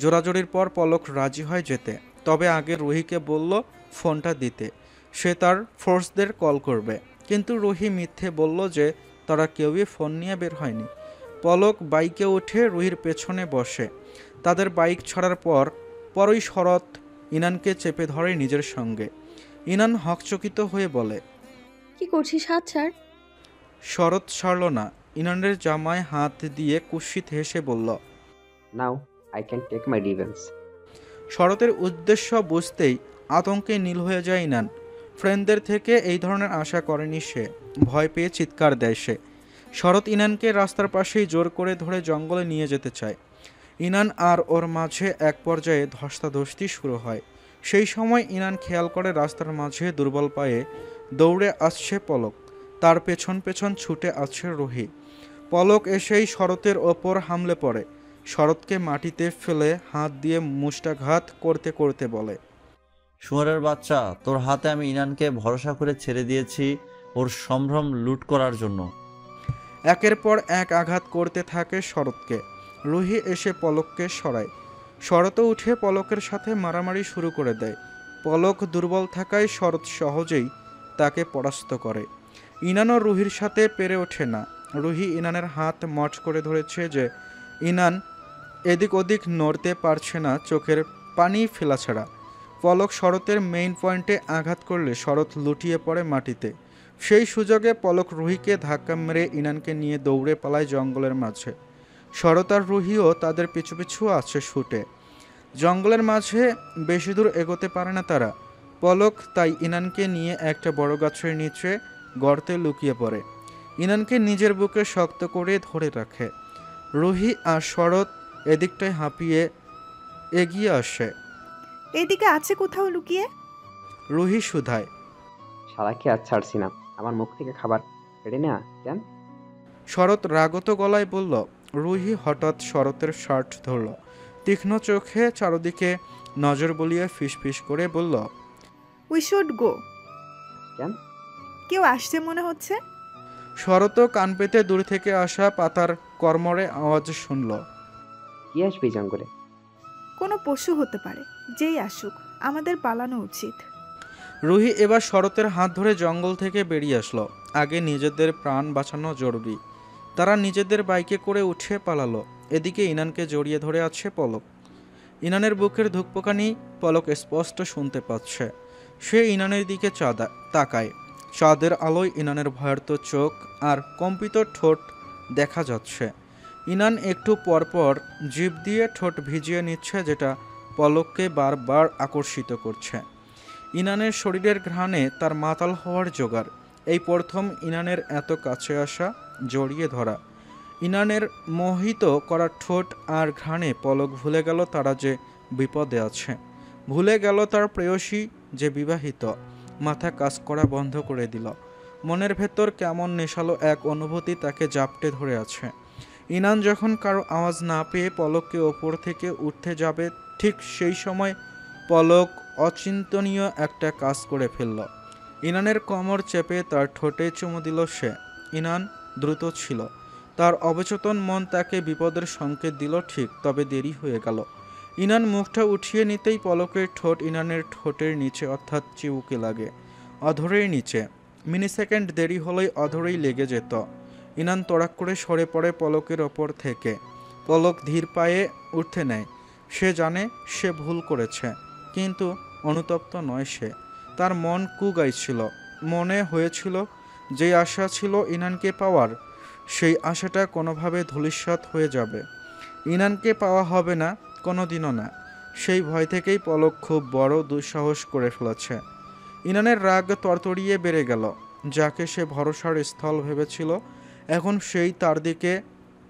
জোরাজোরির পর পলক রাজি হয় যেতে, তবে আগে রুহিকে বলল ফোনটা দিতে, সে তার ফোর্সদের কল করবে। কিন্তু রুহি মিথ্যে বলল যে তারা কেউই ফোন নিয়ে বের হয়নি। পলক বাইকে উঠে রুহির পেছনে বসে। তাদের বাইক ছাড়ার পরই শরৎ ইনানকে চেপে ধরে নিজের সঙ্গে। ইনান হকচকিত হয়ে বলে, কি করছিস, হাত ছাড়। শরৎ ছাড়ল না। ইনানের জামায় হাত দিয়ে কুৎসিত হেসে বলল, now I can take my revenge. শরতের উদ্দেশ্য বুঝতেই আতঙ্কে নীল হয়ে যায় ইনান। ফ্রেন্ডদের থেকে এই ধরনের আশা করেনি সে। ভয় পেয়ে চিৎকার দেয় সে। শরৎ ইনানকে রাস্তার পাশেই জোর করে ধরে জঙ্গলে নিয়ে যেতে চায়। ইনান আর ওর মাঝে এক পর্যায়ে ধস্তাধস্তি শুরু হয়। সেই সময় ইনান খেয়াল করে রাস্তার মাঝে দুর্বল পায়ে দৌড়ে আসছে পলক। তার পেছন পেছন ছুটে আসছে রুহি। পলক এসেই শরতের ওপর হামলে পড়ে। শরৎকে মাটিতে ফেলে হাত দিয়ে মুষ্টাঘাত করতে করতে বলে, শুয়োরের বাচ্চা, তোর হাতে আমি ইনানকে ভরসা করে ছেড়ে দিয়েছি ওর সম্ভ্রম লুট করার জন্য। একের পর এক আঘাত করতে থাকে শরৎকে। রুহি এসে পলককে সরায়। শরৎও উঠে পলকের সাথে মারামারি শুরু করে দেয়। পলক দুর্বল থাকায় শরৎ সহজেই তাকে পরাস্ত করে। ইনানও রুহির সাথে পেরে ওঠে না। রুহি ইনানের হাত মট করে ধরেছে যে ইনান এদিক ওদিক নড়তে পারছে না, চোখের পানি ফেলা ছাড়া। পলক শরতের মেইন পয়েন্টে আঘাত করলে শরৎ লুটিয়ে পড়ে মাটিতে। সেই সুযোগে পলক রুহিকে ধাক্কা মেরে ইনানকে নিয়ে দৌড়ে পালায় জঙ্গলের মাঝে। শরৎ আর রুহিও তাদের পিছু পিছু আছে ছুটে। জঙ্গলের মাঝে বেশি দূর এগোতে পারে না তারা। পলক তাই ইনানকে নিয়ে একটা বড় গাছের নিচে গর্তে লুকিয়ে পড়ে। ইনানকে নিজের বুকে শক্ত করে ধরে রাখে। রুহি আর শরৎ এদিকটায় হাঁপিয়ে এগিয়ে আসে। এদিকে আছে কোথাও লুকিয়ে। রুহি শুধায়, শালাকে আর ছাড়ছি না, আমার মুখ থেকে খাবার কেড়ে নেয়া কেন? শরৎ রাগত গলায় বলল। রুহি হঠাৎ শরতের শার্ট ধরল। তীক্ষ্ণ চোখে চারদিকে নজর বলিয়ে ফিসফিস করে বলল, উই শুড গো। কেন? কেউ আসছে মনে হচ্ছে। শরৎও কান পেতে দূর থেকে আসা পাতার কর্মরে আওয়াজ শুনল। কি আসবে এই জঙ্গলে? কোনো পশু হতে পারে, যেই আসুক আমাদের পালানো উচিত। রুহি এবার শরতের হাত ধরে জঙ্গল থেকে বেরিয়ে আসলো। আগে নিজেদের প্রাণ বাঁচানো জরুরি। তারা নিজেদের বাইকে করে উঠে পালালো। এদিকে ইনানকে জড়িয়ে ধরে আছে পলক। ইনানের বুকের ধুকপোকানি পলক স্পষ্ট শুনতে পাচ্ছে। সে ইনানের দিকে তাকায়। চাঁদের আলোয় ইনানের ভয়ার্ত চোখ আর কম্পিত ঠোঁট দেখা যাচ্ছে। ইনান একটু পরপর জিভ দিয়ে ঠোঁট ভিজিয়ে নিচ্ছে, যেটা পলককে বারবার আকর্ষিত করছে। ইনানের শরীরের ঘ্রাণে তার মাতাল হওয়ার জোগাড়। এই প্রথম ইনানের এত কাছে আসা, জড়িয়ে ধরা। ইনানের মোহিত করা ঠোঁট আর ঘ্রাণে পলক ভুলে গেল তারা যে বিপদে আছে, ভুলে গেল তার প্রেয়সী যে বিবাহিত। মাথা কাজ করা বন্ধ করে দিল। মনের ভেতর কেমন নেশালো এক অনুভূতি তাকে জাপটে ধরে আছে। ইনান যখন কারো আওয়াজ না পেয়ে পলককে ওপর থেকে উঠতে যাবে, ঠিক সেই সময় পলক অচিন্তনীয় একটা কাজ করে ফেলল। ইনানের কোমর চেপে তার ঠোঁটে চুমু দিল সে। ইনান দ্রুত ছিল, তার অবচেতন মন তাকে বিপদের সংকেত দিল ঠিক, তবে দেরি হয়ে গেল। ইনান মুখটা উঠিয়ে নিতেই পলকের ঠোঁট ইনানের ঠোঁটের নিচে অর্থাৎ চিবুকে লাগে, অধরের নিচে। মিনিসেকেন্ড দেরি হলেই অধরেই লেগে যেত। ইনান তড়াক করে সরে পড়ে পলকের ওপর থেকে। পলক ধীর পায়ে উঠতে নেয়। সে জানে সে ভুল করেছে, কিন্তু অনুতপ্ত নয় সে। তার মন কুগাইছিল। মনে হয়েছিল যে আশা ছিল ইনানকে পাওয়ার, সেই আশাটা কোনোভাবে ধূলিসাৎ হয়ে যাবে। ইনানকে পাওয়া হবে না, কোনোদিনও না। সেই ভয় থেকেই পলক খুব বড় দুঃসাহস করে ফেলেছে। ইনানের রাগ তরতরিয়ে বেড়ে গেল। যাকে সে ভরসার স্থল ভেবেছিল, এখন সেই তার দিকে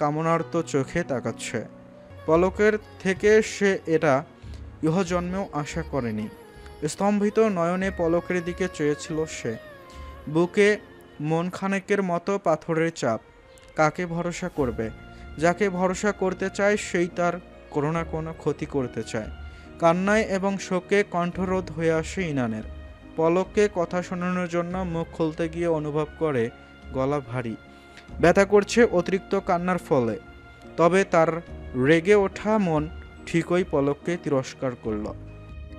কামনার্ত চোখে তাকাচ্ছে। পলকের থেকে সে এটা ইহজন্মেও আশা করেনি। স্তম্ভিত নয়নে পলকের দিকে চেয়েছিল সে। বুকে মন খানেকের মতো পাথরের চাপ। কাকে ভরসা করবে? যাকে ভরসা করতে চায় সেই তার কোনো না কোনো ক্ষতি করতে চায়। কান্নায় এবং শোকে কণ্ঠরোধ হয়ে আসে ইনানের। পলককে কথা শোনানোর জন্য মুখ খুলতে গিয়ে অনুভব করে গলা ভারী, ব্যথা করছে অতিরিক্ত কান্নার ফলে। তবে তার রেগে ওঠা মন ঠিকই পলককে তিরস্কার করল।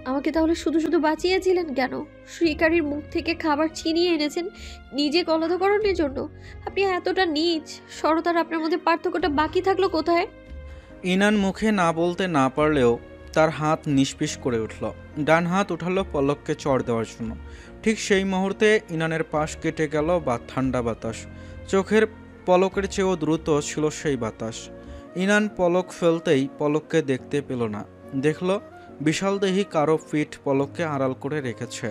আমাকে তাহলে শুধু শুধু বাঁচিয়েছিলেন কেন? শিকারীর মুখ থেকে খাবার ছিনিয়ে এনেছেন নিজে গলাধকরণের জন্য। আপনি এতটা নীচ, সরতার আপনার মধ্যে পার্থক্যটা বাকি থাকলো কোথায়? ইনান মুখে না বলতে না পারলেও তার হাত নিষ্পিস করে উঠল। ডান হাত উঠালো পলককে চড় দেওয়ার জন্য। ঠিক সেই মুহূর্তে ইনানের পাশ কেটে গেল বা ঠান্ডা বাতাস। চোখের পলকের চেয়েও দ্রুত ছিল সেই বাতাস। ইনান পলক ফেলতেই পলককে দেখতে পেল না। দেখল বিশালদেহী কারো পিঠ পলককে আড়াল করে রেখেছে।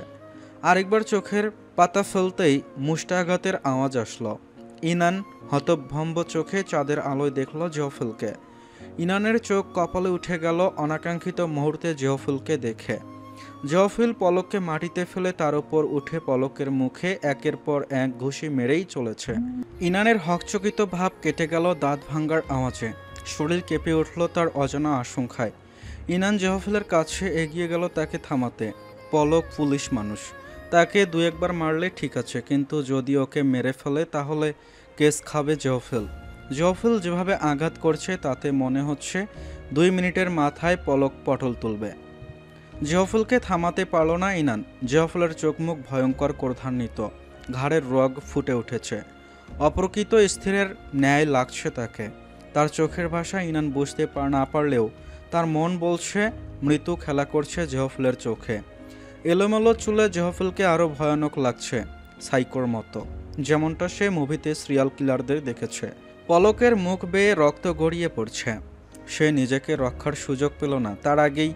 আরেকবার চোখের পাতা ফেলতেই মুষ্টাঘাতের আওয়াজ আসলো। ইনান হতভম্ব চোখে চাঁদের আলোয় দেখল জহফুলকে। ইনানের চোখ কপালে উঠে গেল অনাকাঙ্ক্ষিত মুহূর্তে জহফুলকে দেখে। জহফুল পলককে মাটিতে ফেলে তার উপর উঠে পলকের মুখে একের পর এক ঘুষি মেরেই চলেছে। ইনানের হকচকিত ভাব কেটে গেল দাঁত ভাঙ্গার আওয়াজে। শরীর কেঁপে উঠল তার অজানা আশঙ্কায়। ইনান জহফুলের কাছে এগিয়ে গেল তাকে থামাতে। পলক পুলিশ মানুষ, তাকে দু একবার মারলে ঠিক আছে, কিন্তু যদি ওকে মেরে ফেলে তাহলে কেস খাবে জহফুল। জহফুল যেভাবে আঘাত করছে তাতে মনে হচ্ছে 2 মিনিটের মাথায় পলক পটল তুলবে। জহফুলকে থামাতে পারল না ইনান। জহফুলের চোখ মুখ ভয়ঙ্কর ক্রোধান্বিত, ঘাড়ের রগ ফুটে উঠেছে। অপ্রকৃত স্থিরের ন্যায় লাগছে তাকে। তার চোখের ভাষা ইনান বুঝতে না পারলেও তার মন বলছে মৃত্যু খেলা করছে জহফুলের চোখে। এলোমেলো চুলে জহফুলকে আরও ভয়ানক লাগছে, সাইকোর মতো, যেমনটা সে মুভিতে সিরিয়াল কিলারদের দেখেছে। পলকের মুখ বেয়ে রক্ত গড়িয়ে পড়ছে। সে নিজেকে রক্ষার সুযোগ পেল না। তার আগেই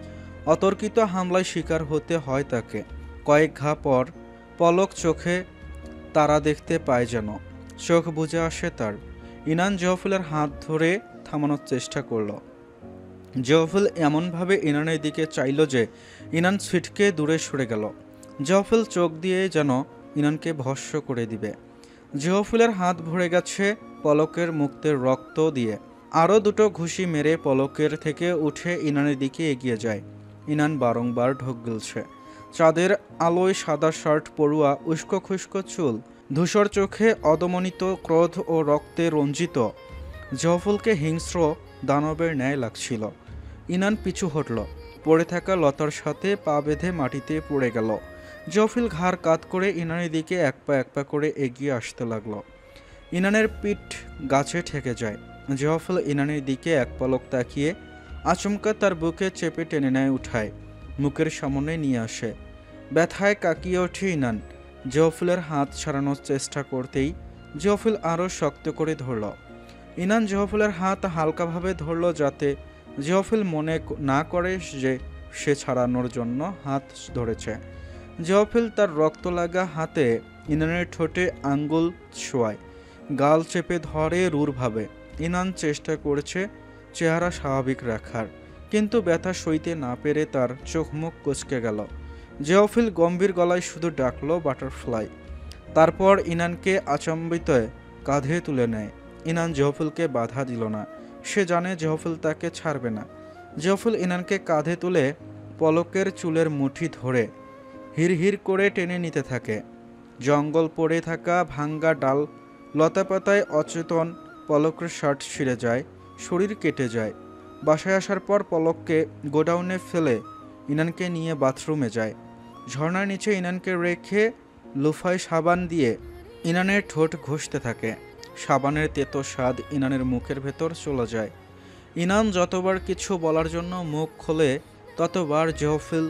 অতর্কিত হামলায় শিকার হতে হয় তাকে। কয়েক ঘা পর পলক চোখে তারা দেখতে পায় যেন। চোখ বুজে আসে তার। ইনান জহফুলের হাত ধরে থামানোর চেষ্টা করল। জহফুল এমনভাবে ইনানের দিকে চাইল যে ইনান ছিটকে দূরে সরে গেল। জহফুল চোখ দিয়ে যেন ইনানকে ভস্ম করে দিবে। জহফুলের হাত ভরে গেছে পলকের মুক্তের রক্ত দিয়ে। আরও দুটো ঘুষি মেরে পলকের থেকে উঠে ইনানের দিকে এগিয়ে যায়। ইনান বারংবার ঢোক গিলছে। চাঁদের আলোয় সাদা শার্ট পরুয়া, উস্কো খুস্কো চুল, ধূসর চোখে অদমনিত ক্রোধ ও রক্তে রঞ্জিত। জহফুলকে হিংস্র দানবের ন্যায় লাগছিল। ইনান পিছু হটল। পড়ে থাকা লতার সাথে পা বেঁধে মাটিতে পড়ে গেল। জহফুল ঘাড় কাত করে ইনানের দিকে এক পা করে এগিয়ে আসতে লাগলো। ইনানের পিঠ গাছে ঠেকে যায়। জহফুল ইনানের দিকে এক পলক তাকিয়ে আচমকা তার বুকে চেপে টেনে নেয়, উঠায়, মুখের সামনে নিয়ে আসে। ব্যথায় কাকিয়ে ওঠে ইনান। জহফুলের হাত ছাড়ানোর চেষ্টা করতেই জহফুল আরও শক্ত করে ধরল। ইনান জহফিলের হাত হালকাভাবে ধরল যাতে জহফিল মনে না করে যে সে ছাড়ানোর জন্য হাত ধরেছে। জহফিল তার রক্ত লাগা হাতে ইনানের ঠোঁটে আঙ্গুল ছোঁয়ায়, গাল চেপে ধরে রূঢ়ভাবে। ইনান চেষ্টা করেছে চেহারা স্বাভাবিক রাখার, কিন্তু ব্যথা সইতে না পেরে তার চোখ মুখ কুঁচকে গেল। জহফিল গম্ভীর গলায় শুধু ডাকলো বাটারফ্লাই। তারপর ইনানকে আচম্বিত কাঁধে তুলে নেয়। ইনান জহফিলকে বাধা দিল না, সে জানে জহফিল তাকে ছাড়বে না। জহফিল ইনানকে কাঁধে তুলে পলকের চুলের মুঠি ধরে হিড়হিড় করে টেনে নিতে থাকে। জঙ্গল পড়ে থাকা ভাঙ্গা ডাল লতাপাতায় অচেতন পলকের শার্ট ছিঁড়ে যায়, শরীর কেটে যায়। বাসায় আসার পর পলককে গোডাউনে ফেলে ইনানকে নিয়ে বাথরুমে যায়। ঝর্ণার নিচে ইনানকে রেখে লুফায় সাবান দিয়ে ইনানের ঠোঁট ঘষতে থাকে। সাবানের তেতো স্বাদ ইনানের মুখের ভেতর চলে যায়। ইনান যতবার কিছু বলার জন্য মুখ খোলে ততবার জহফিল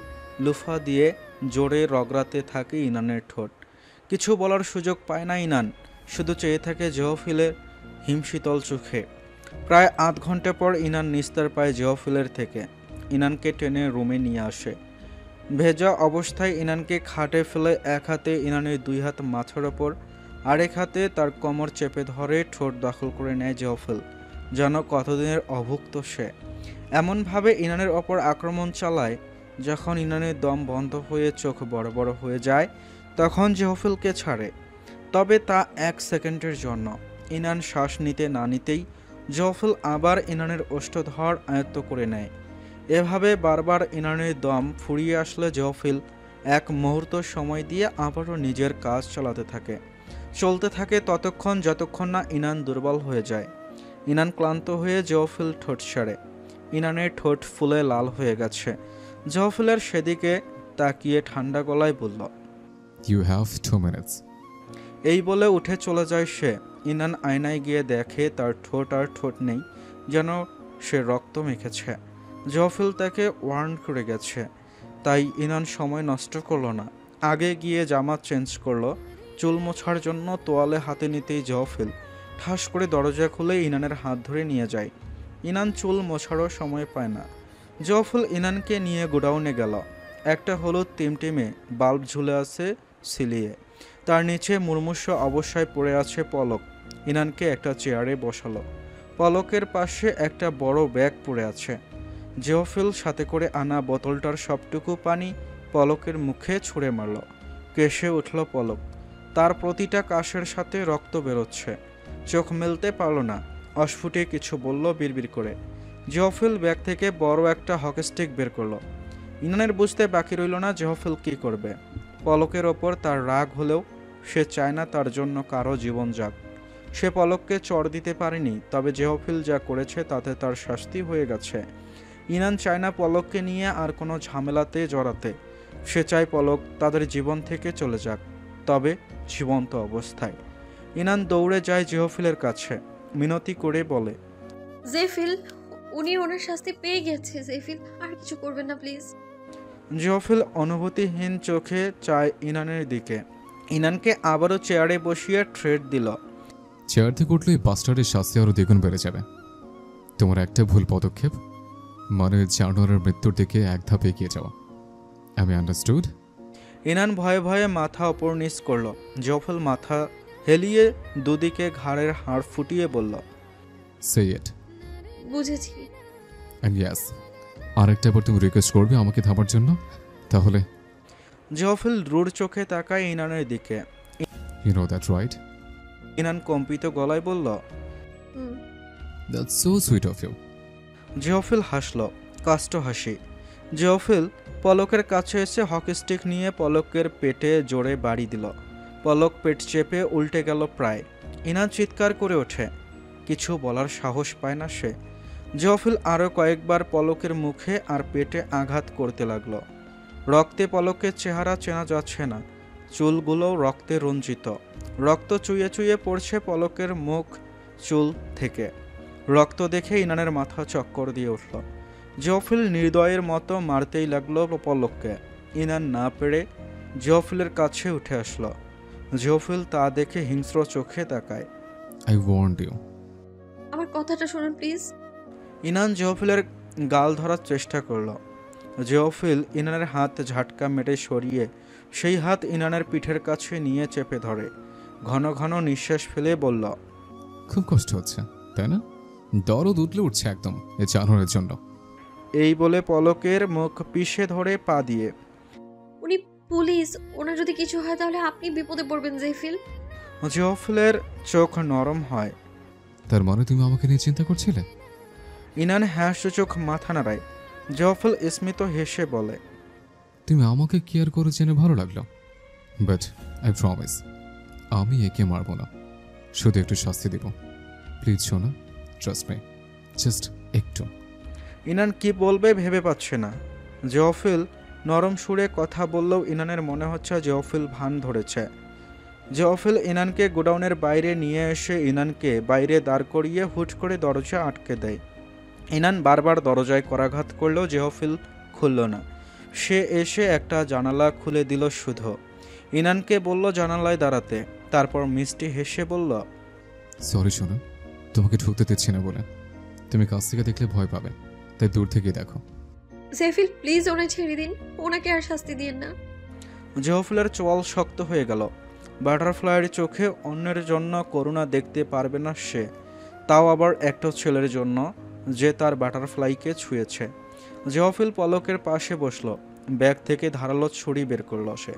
লুফা দিয়ে জোরে রগড়াতে থাকে ইনানের ঠোঁট। কিছু বলার সুযোগ পায় না ইনান, শুধু চেয়ে থাকে জহফিলের হিমশীতল চোখে। প্রায় আধ ঘন্টা পর ইনান নিস্তার পায় জহফিলের থেকে। ইনানকে টেনে রুমে নিয়ে আসে। ভেজা অবস্থায় ইনানকে খাটে ফেলে এক হাতে ইনানের দুই হাত মাথার ওপর, আরেক হাতে তার কোমর চেপে ধরে ঠোঁট দখল করে নেয় জহফিল, যেন কতদিনের অভুক্ত সে। এমনভাবে ইনানের ওপর আক্রমণ চালায়, যখন ইনানের দম বন্ধ হয়ে চোখ বড় বড় হয়ে যায় তখন জহফিলকে ছাড়ে, তবে তা 1 সেকেন্ডের জন্য। ইনান শ্বাস নিতে না নিতেই জহফিল আবার ইনানের ওষ্ঠধর আয়ত্ত করে নেয়। এভাবে বারবার ইনানের দম ফুরিয়ে আসলে জহফিল এক মুহূর্ত সময় দিয়ে আবারও নিজের কাজ চালাতে থাকে। চলতে থাকে ততক্ষণ যতক্ষণ না ইনান দুর্বল হয়ে যায়। ইনান ক্লান্ত হয়ে জহফিল ঠোঁট ছাড়ে। ইনানের ঠোঁট ফুলে লাল হয়ে গেছে। জহফিলের সেদিকে তাকিয়ে ঠান্ডা গলায় বলল, You have 2 minutes. এই বলে উঠে চলে যায় সে। ইনান আয়নায় গিয়ে দেখে তার ঠোঁট আর ঠোঁট নেই, যেন সে রক্ত মেখেছে। জহফিল তাকে ওয়ার্ন করে গেছে, তাই ইনান সময় নষ্ট করলো না। আগে গিয়ে জামা চেঞ্জ করলো। চুল মোছার জন্য তোয়ালে হাতে নিতেই জহফিল ঠাস করে দরজা খুলে ইনানের হাত ধরে নিয়ে যায়। ইনান চুল মোছারও সময় পায় না। জহফিল ইনানকে নিয়ে গোডাউনে গেল। একটা হলুদ টিমটিমে বাল্ব ঝুলে আছে সিলিয়ে, তার নিচে মুর্মুষ অবস্থায় পড়ে আছে পলক। ইনানকে একটা চেয়ারে বসালো। পলকের পাশে একটা বড় ব্যাগ পড়ে আছে। জহফিল সাথে করে আনা বোতলটার সবটুকু পানি পলকের মুখে ছুঁড়ে মারল। কেশে উঠল পলক। তার প্রতিটা কাশের সাথে রক্ত বেরোচ্ছে। চোখ মেলতে পারল না। অস্ফুটে কিছু বলল বিড়বিড় করে। জহফিল ব্যাগ থেকে বড় একটা হকি স্টিক বের করলো। ইনানের বুঝতে বাকি রইল না জহফিল কী করবে। পলকের ওপর তার রাগ হলেও সে চায় না তার জন্য কারো জীবন যাক। সে পলককে চড় দিতে পারেনি, তবে জহফিল যা করেছে তাতে তার শাস্তি হয়ে গেছে। ইনান চায় না পলককে নিয়ে আর কোনো ঝামেলাতে জড়াতে। সে চায় পলক তাদের জীবন থেকে চলে যাক, তবে জীবন্ত অবস্থায়। ইনান দৌড়ে যায় জহফিলের কাছে, মিনতি করে বলে, জেফিল, উনি ওনার শাস্তি পেয়ে গেছে। জেফিল, আর কিছু করবেন না প্লিজ। জহফিল অনুভূতিহীন চোখে চায় ইনানের দিকে। ইনানকে আবারও চেয়ারে বসিয়ে ট্রেড দিল। চেয়ার থেকে উঠলে এই বাস্টারের শাস্তি আরও দ্বিগুণ বেড়ে যাবে। তোমার একটা ভুল পদক্ষেপ মানে জানোয়ারের মৃত্যুর দিকে এক ধাপ এগিয়ে যাওয়া। আমি আন্ডারস্টুড? ইনান ভয়ে ভয়ে মাথা ওপর নিচ করল। জহফিল মাথা হেলিয়ে দুদিকে ঘাড়ের হাড় ফুটিয়ে বলল, সে ইট। বুঝেছি। অ্যান্ড ইয়াস, আরেকটা বার তুমি রিকোয়েস্ট করবে আমাকে থামার জন্য, তাহলে? জহফিল রূঢ় চোখে তাকায় ইনানের দিকে। You know that right? Inan কম্পিত গলায় বলল, হুম। That's so sweet of you. Jahfil হাসল, কাষ্ট হাসি। জহফিল পলকের কাছে এসে হকি স্টিক নিয়ে পলকের পেটে জোরে বাড়ি দিল। পলক পেট চেপে উল্টে গেল প্রায়। ইনান চিৎকার করে ওঠে, কিছু বলার সাহস পায় না সে। জহফিল আরও কয়েকবার পলকের মুখে আর পেটে আঘাত করতে লাগলো। রক্তে পলকের চেহারা চেনা যাচ্ছে না, চুলগুলোও রক্তে রঞ্জিত। রক্ত চুইয়ে চুইয়ে পড়ছে পলকের মুখ চুল থেকে। রক্ত দেখে ইনানের মাথা চক্কর দিয়ে উঠল। জহফিল নির্দয়ের মতো মারতেই লাগলো পলককে। ইনান না পেরে জহফিলের কাছে উঠে আসলো। জহফিল তা দেখে হিংস্র চোখে তাকায়। I warned you. আমার কথাটা শুনুন প্লিজ। ইনান জেওফিলের গাল ধরার চেষ্টা করলো। জেওফিল ইনানের হাত ঝাটকা মেরে সরিয়ে সেই হাত ইনানের পিঠের কাছে নিয়ে চেপে ধরে ঘন ঘন নিঃশ্বাস ফেলে বলল, খুব কষ্ট হচ্ছে তাই না? দরদ উঠলে উঠছে একদম এ জানোয়ারের জন্য। এই বলে পলকের মুখ পিষে ধরে পা দিয়ে। উনি পুলিশ, ওনার যদি কিছু হয় তাহলে আপনি বিপদে পড়বেন জেফিল। জেওফিলের চোখ নরম হয়। তার মানে তুমি আমাকে নিয়ে চিন্তা করছিলে? ইনান হাসিচোখ মাথা নাড়ায়। জেওফিল স্মিত হেসে বলে, তুমি আমাকে কেয়ার করে জেনে ভালো লাগলো, বাট আই প্রমিস আমি একে মারবো না, শুধু একটু শাস্তি দেব। প্লিজ শোনা, ট্রাস্ট মি, জাস্ট একটু। ইনান কি বলবে ভেবে পাচ্ছে না। জেওফিল নরম সুরে কথা বললেও ইনানের মনে হচ্ছে জেওফিল ভান ধরেছে। জেওফিল ইনানকে গোডাউনের বাইরে নিয়ে এসে ইনানকে বাইরে দাঁড় করিয়ে হুট করে দরজা আটকে দেয়। ইনান বারবার দরজায় করাঘাত করলেও জেওফিল খুলল না। সে এসে একটা জানালা খুলে দিল শুধু। ইনানকে বলল জানালায় দাঁড়াতে, তারপর মিষ্টি হেসে বলল, সরি শোনা, তোমাকে ঢুকতে দিচ্ছি না বলে। তুমি কাছ থেকে দেখলে ভয় পাবে, তাই দূর থেকে দেখো। জেফিল প্লিজ ওনাকে ছেড়ে দিন, ওনাকে আর শাস্তি দিন না। জেওফিলের চোয়াল শক্ত হয়ে গেল। বাটারফ্লাইয়ের চোখে অন্যের জন্য করুণা দেখতে পারবে না সে, তাও আবার একটা ছেলের জন্য যে তার বাটারফ্লাইকে ছুঁয়েছে। জেওফিল পলকের পাশে বসলো। ব্যাগ থেকে ধারালো ছুরি বের করলো সে।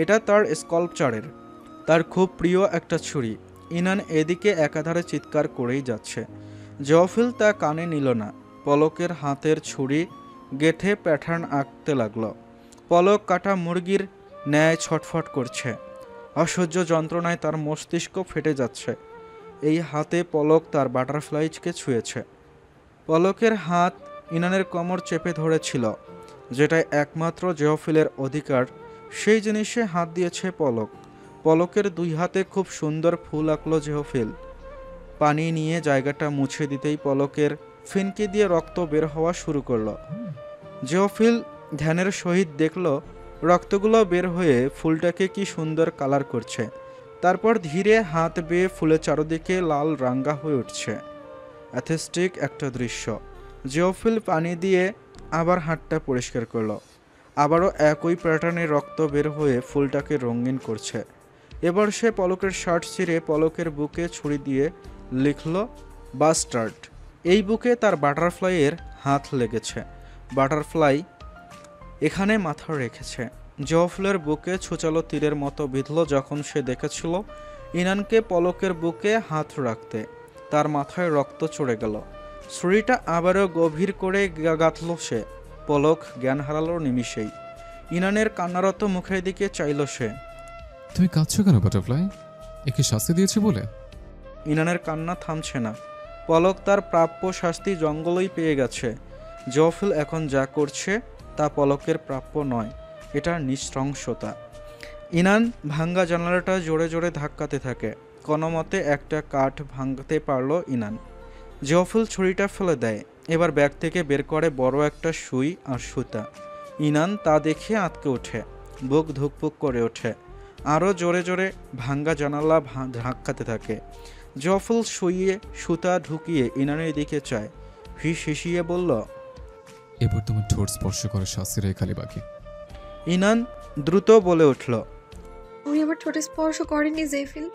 এটা তার স্কাল্পচারের, তার খুব প্রিয় একটা ছুরি। ইনান এদিকে একাধারে চিৎকার করেই যাচ্ছে। জেওফিল তা কানে নিল না। পলকের হাতের ছুরি গেথে প্যাটার্ন আঁকতে লাগলো। পলক কাটা মুরগির ন্যায় ছটফট করছে। অসহ্য যন্ত্রণায় তার মস্তিষ্ক ফেটে যাচ্ছে। এই হাতে পলক তার বাটারফ্লাইজকে ছুঁয়েছে। পলকের হাত ইনানের কোমর চেপে ধরেছিল, যেটায় একমাত্র জেওফিলের অধিকার, সেই জিনিসে হাত দিয়েছে পলক। পলকের দুই হাতে খুব সুন্দর ফুল আঁকলো জেওফিল। পানি নিয়ে জায়গাটা মুছে দিতেই পলকের ফিনকি দিয়ে রক্ত বের হওয়া শুরু করলো। জেওফিল ধ্যানের সহিত দেখল রক্তগুলো বের হয়ে ফুলটাকে কি সুন্দর কালার করছে। তারপর ধীরে হাত বেয়ে ফুলের চারদিকে লাল রাঙ্গা হয়ে উঠছে। অ্যাথেস্টিক একটা দৃশ্য। জেওফিল পানি দিয়ে আবার হাতটা পরিষ্কার করলো। আবারও একই প্যাটার্নে রক্ত বের হয়ে ফুলটাকে রঙিন করছে। এবার সে পলকের শার্ট ছিঁড়ে পলকের বুকে ছুরি দিয়ে লিখল বাস্টার্ড। এই বুকে তার বাটারফ্লাইয়ের হাত লেগেছে। বাটারফ্লাই এখানে মাথা রেখেছে। জেওফিলের বুকে ছুচালো তীরের মতো বিঁধল যখন সে দেখেছিল ইনানকে পলকের বুকে হাত রাখতে। তার মাথায় রক্ত চড়ে গেল। ছুরিটা আবারও গভীর করে গাঁথল সে। পলক জ্ঞান হারালো নিমিষেই। ইনানের কান্নারত মুখের দিকে চাইল সে। তুমি কাঁদছো কেন বাটারফ্লাই? একে শাস্তি দিয়েছে বলে? ইনানের কান্না থামছে না। পলক তার প্রাপ্য শাস্তি জঙ্গলেই পেয়ে গেছে। জেওফিল এখন যা করছে তা পলকের প্রাপ্য নয়, এটা নৃশংসতা। ইনান ভাঙ্গা জানালাটা জোরে জোরে ধাক্কাতে থাকে। কোনো মতে একটা কাঠ ভাঙতে পারল ইনান। জেওফিল ছুরিটা ফেলে দেয়। এবার ব্যাগ থেকে বের করে বড় একটা সুই আর সুতা। ইনান তা দেখে আঁতকে ওঠে, বুক ধুকপুক করে ওঠে। আরও জোরে জোরে ভাঙ্গা জানালা ধাক্কাতে থাকে। জেওফিল শুইয়ে সুতা ঢুকিয়ে ইনানের দিকে চায়। হিসিয়ে বলল, এবার তোমার ঠোঁট স্পর্শ করে শাস্তির খালি বাকি। ইনান দ্রুত বলে উঠল। উনি আমার ঠোঁটে স্পর্শ করেননি জেফিল,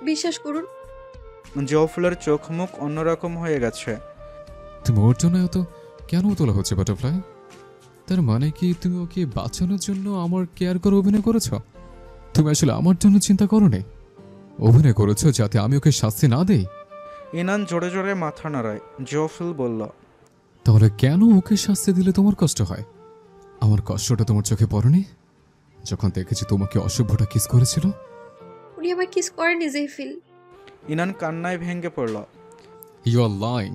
বিশ্বাস করুন। জেওফিলের চোখ মুখ অন্যরকম হয়ে গেছে। তুমি ওর জন্য এত কেন তোলা হচ্ছে বাটারফ্লাই? তার মানে কি তুমি ওকে বাঁচানোর জন্য আমার কেয়ার করে অভিনয় করেছ? তুমি আসলে আমার জন্য চিন্তা করোনি, অভিনয় করেছো যাতে আমি ওকে শাস্তি না দেই? ইনান জোরে জোরে মাথা নাড়ায়। জেওফিল বলল, তাহলে কেন ওকে শাস্তি দিলে তোমার কষ্ট হয়? আমার কষ্টটা তোমার চোখে পড়েনি যখন দেখেছি তোমাকে অসভ্যটা কিস করেছিল? উনি আমায় কিস করেননি জেফিল। ইনান কান্নায় ভেঙে পড়ল। You are lying.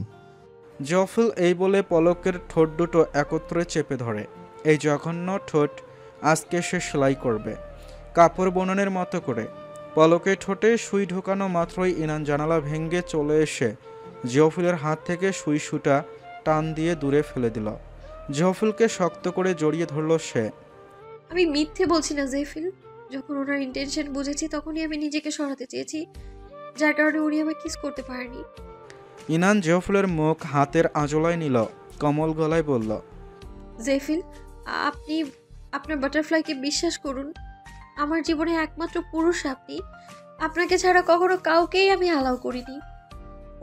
জেওফিল এই বলে পলকের ঠোঁট দুটো একত্রে চেপে ধরে। এই জঘন্য ঠোঁট আজকে সে সেলাই করবে, কাপড় বোনানের মতো করে। পলকের ঠোঁটে সুই ঢোকানো মাত্রই ইনান জানালা ভেঙে চলে এসে জেওফিলের হাত থেকে সুই সুটা টান দিয়ে দূরে ফেলে দিল। জেওফিলকে শক্ত করে জড়িয়ে ধরল সে। আমি মিথ্যে বলছি না জেফিল, যখন ওনার ইন্টেনশন বুঝেছি তখনই আমি নিজেকে সরাতে চেয়েছি, যার কারণে উনি আমায় কিস করতে পারেনি। ইনান জেফিলের মুখ হাতের আঁচলায় নিল, কোমল গলায় বলল, জেফিল, আপনি আপনার বাটারফ্লাইকে বিশ্বাস করুন। আমার জীবনে একমাত্র পুরুষ আপনি। আপনাকে ছাড়া কখনো কাউকেই আমি অ্যালাউ করিনি।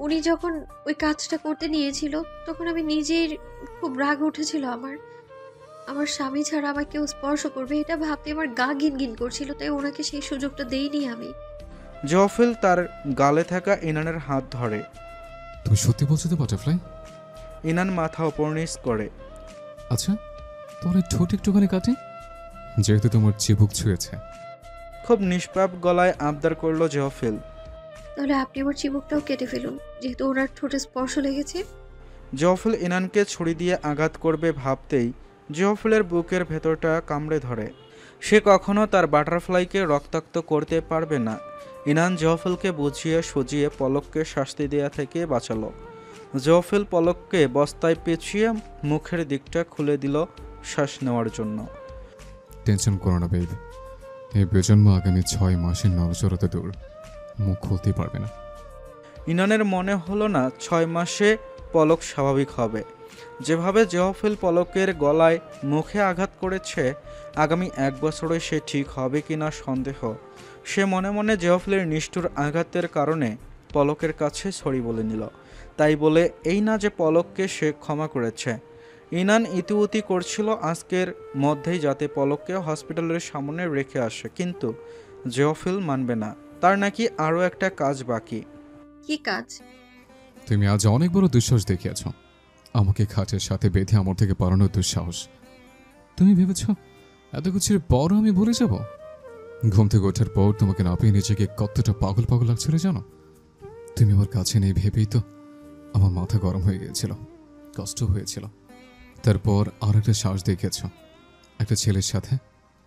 উনি যখন ওই কাজটা করতে নিয়েছিল তখন আমি নিজের খুব রাগ উঠেছিল। আমার স্বামী ছাড়া আমাকে কেউ স্পর্শ করবে এটা ভাবতে আমার গা গিনগিন করছিল, তাই ওনাকে সেই সুযোগটা দেইনি আমি। জেফিল তার গালে থাকা ইনানের হাত ধরে। তুমি সত্যি বলছো তো বাটারফ্লাই? ইনান মাথা উপর নিচ করে। আচ্ছা, তোমার এই ঠোঁট একটুখানি কাটে, যেহেতু তোমার চিবুক ছুঁয়েছে। খুব নিষ্পাপ গলায় আবদার করলো জেফিল। তাহলে আপনি আমার চিবুকটাও কেটে ফেলুন, যেহেতু ওনার ঠোঁটে স্পর্শ লেগেছে। জেফিল ইনানকে ছুরি দিয়ে আঘাত করবে ভাবতেই জেফিলের বুকের ভেতরটা কামড়ে ধরে। সে কখনো তার বাটারফ্লাইকে রক্তাক্ত করতে পারবে না। ইনান জেফিলকে বুঝিয়ে সুজিয়ে পলককে শাস্তি দেয়া থেকে বাঁচালো। জেফিল পলককে বস্তায় পেঁচিয়ে মুখের দিকটা খুলে দিল শ্বাস নেওয়ার জন্য। টেনশন করো না বেবি, এই বেজন্ম আগামী 6 মাসের নড়চড়াতে দূর, মুখ খুলতেই পারবে না। ইনানের মনে হলো না 6 মাসে পলক স্বাভাবিক হবে। যেভাবে জেফিল পলকের গলায় মুখে আঘাত করেছে, আগামী 1 বছরে সে ঠিক হবে কিনা সন্দেহ। সে মনে মনে জেফিলের নিষ্ঠুর আঘাতের কারণে পলকের কাছে সরি বলে নিল। তাই বলে এই না যে পলককে সে ক্ষমা করেছে। ইনান ইতিউতি করছিল আজকের মধ্যেই যাতে পলককে হসপিটালের সামনে রেখে আসে, কিন্তু জেফিল মানবে না। তার নাকি আরও একটা কাজ বাকি। কি কাজ? তুমি আজ অনেক বড় দুঃসাহস দেখিয়েছ, আমাকে খাটের সাথে বেঁধে আমার থেকে পালানোর দুঃসাহস। তুমি ভেবেছ এত কিছুর পরও আমি ভুলে যাব? ঘুম থেকে ওঠার পর তোমাকে না পেয়ে নিজেকে কতটা পাগল পাগল লাগছিল জানো? তুমি আমার কাছে নেই ভেবেই তো আমার মাথা গরম হয়ে গিয়েছিল, কষ্ট হয়েছিল। তারপর আর একটা সাহস দেখিয়েছ একটা ছেলের সাথে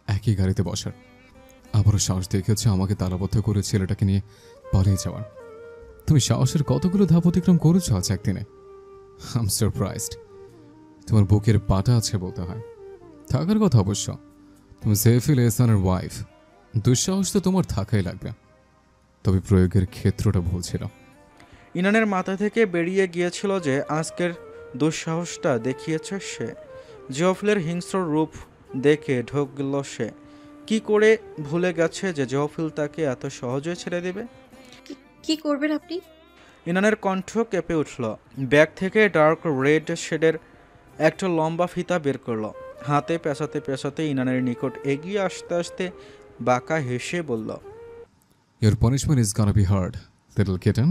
একই গাড়িতে বসার। আবারও সাহস দেখিয়েছ আমাকে তালাবদ্ধ করে ছেলেটাকে নিয়ে পালিয়ে যাওয়ার। তুমি সাহসের কতগুলো ধাপ অতিক্রম করেছো আজ একদিনে। I am surprised. তোমার বুকের পাটা আছে বলতে হয়, থাকার কথা অবশ্য। তুমি জেফিল এহসানের ওয়াইফ, দুঃসাহস তো তোমার থাকাই লাগবে, তবে প্রয়োগের ক্ষেত্রটা ভুল ছিল। ইনানের মাথা থেকে বেরিয়ে গিয়েছিল যে আজকের দুঃসাহসটা দেখিয়েছে সে। জেফিলের হিংস্র রূপ দেখে ঢোক গেল সে। কি করে ভুলে গেছে যে জেফিল তাকে এত সহজে ছেড়ে দেবে? কি করবেন আপনি? ইনানের কণ্ঠ কেঁপে উঠল। ব্যাগ থেকে ডার্ক রেড শেডের একটা লম্বা ফিতা বের করলো। হাতে পেঁচাতে পেঁচাতে ইনানের নিকট এগিয়ে আসতে আসতে বাঁকা হেসে বলল, Your punishment is gonna be hard, little kitten.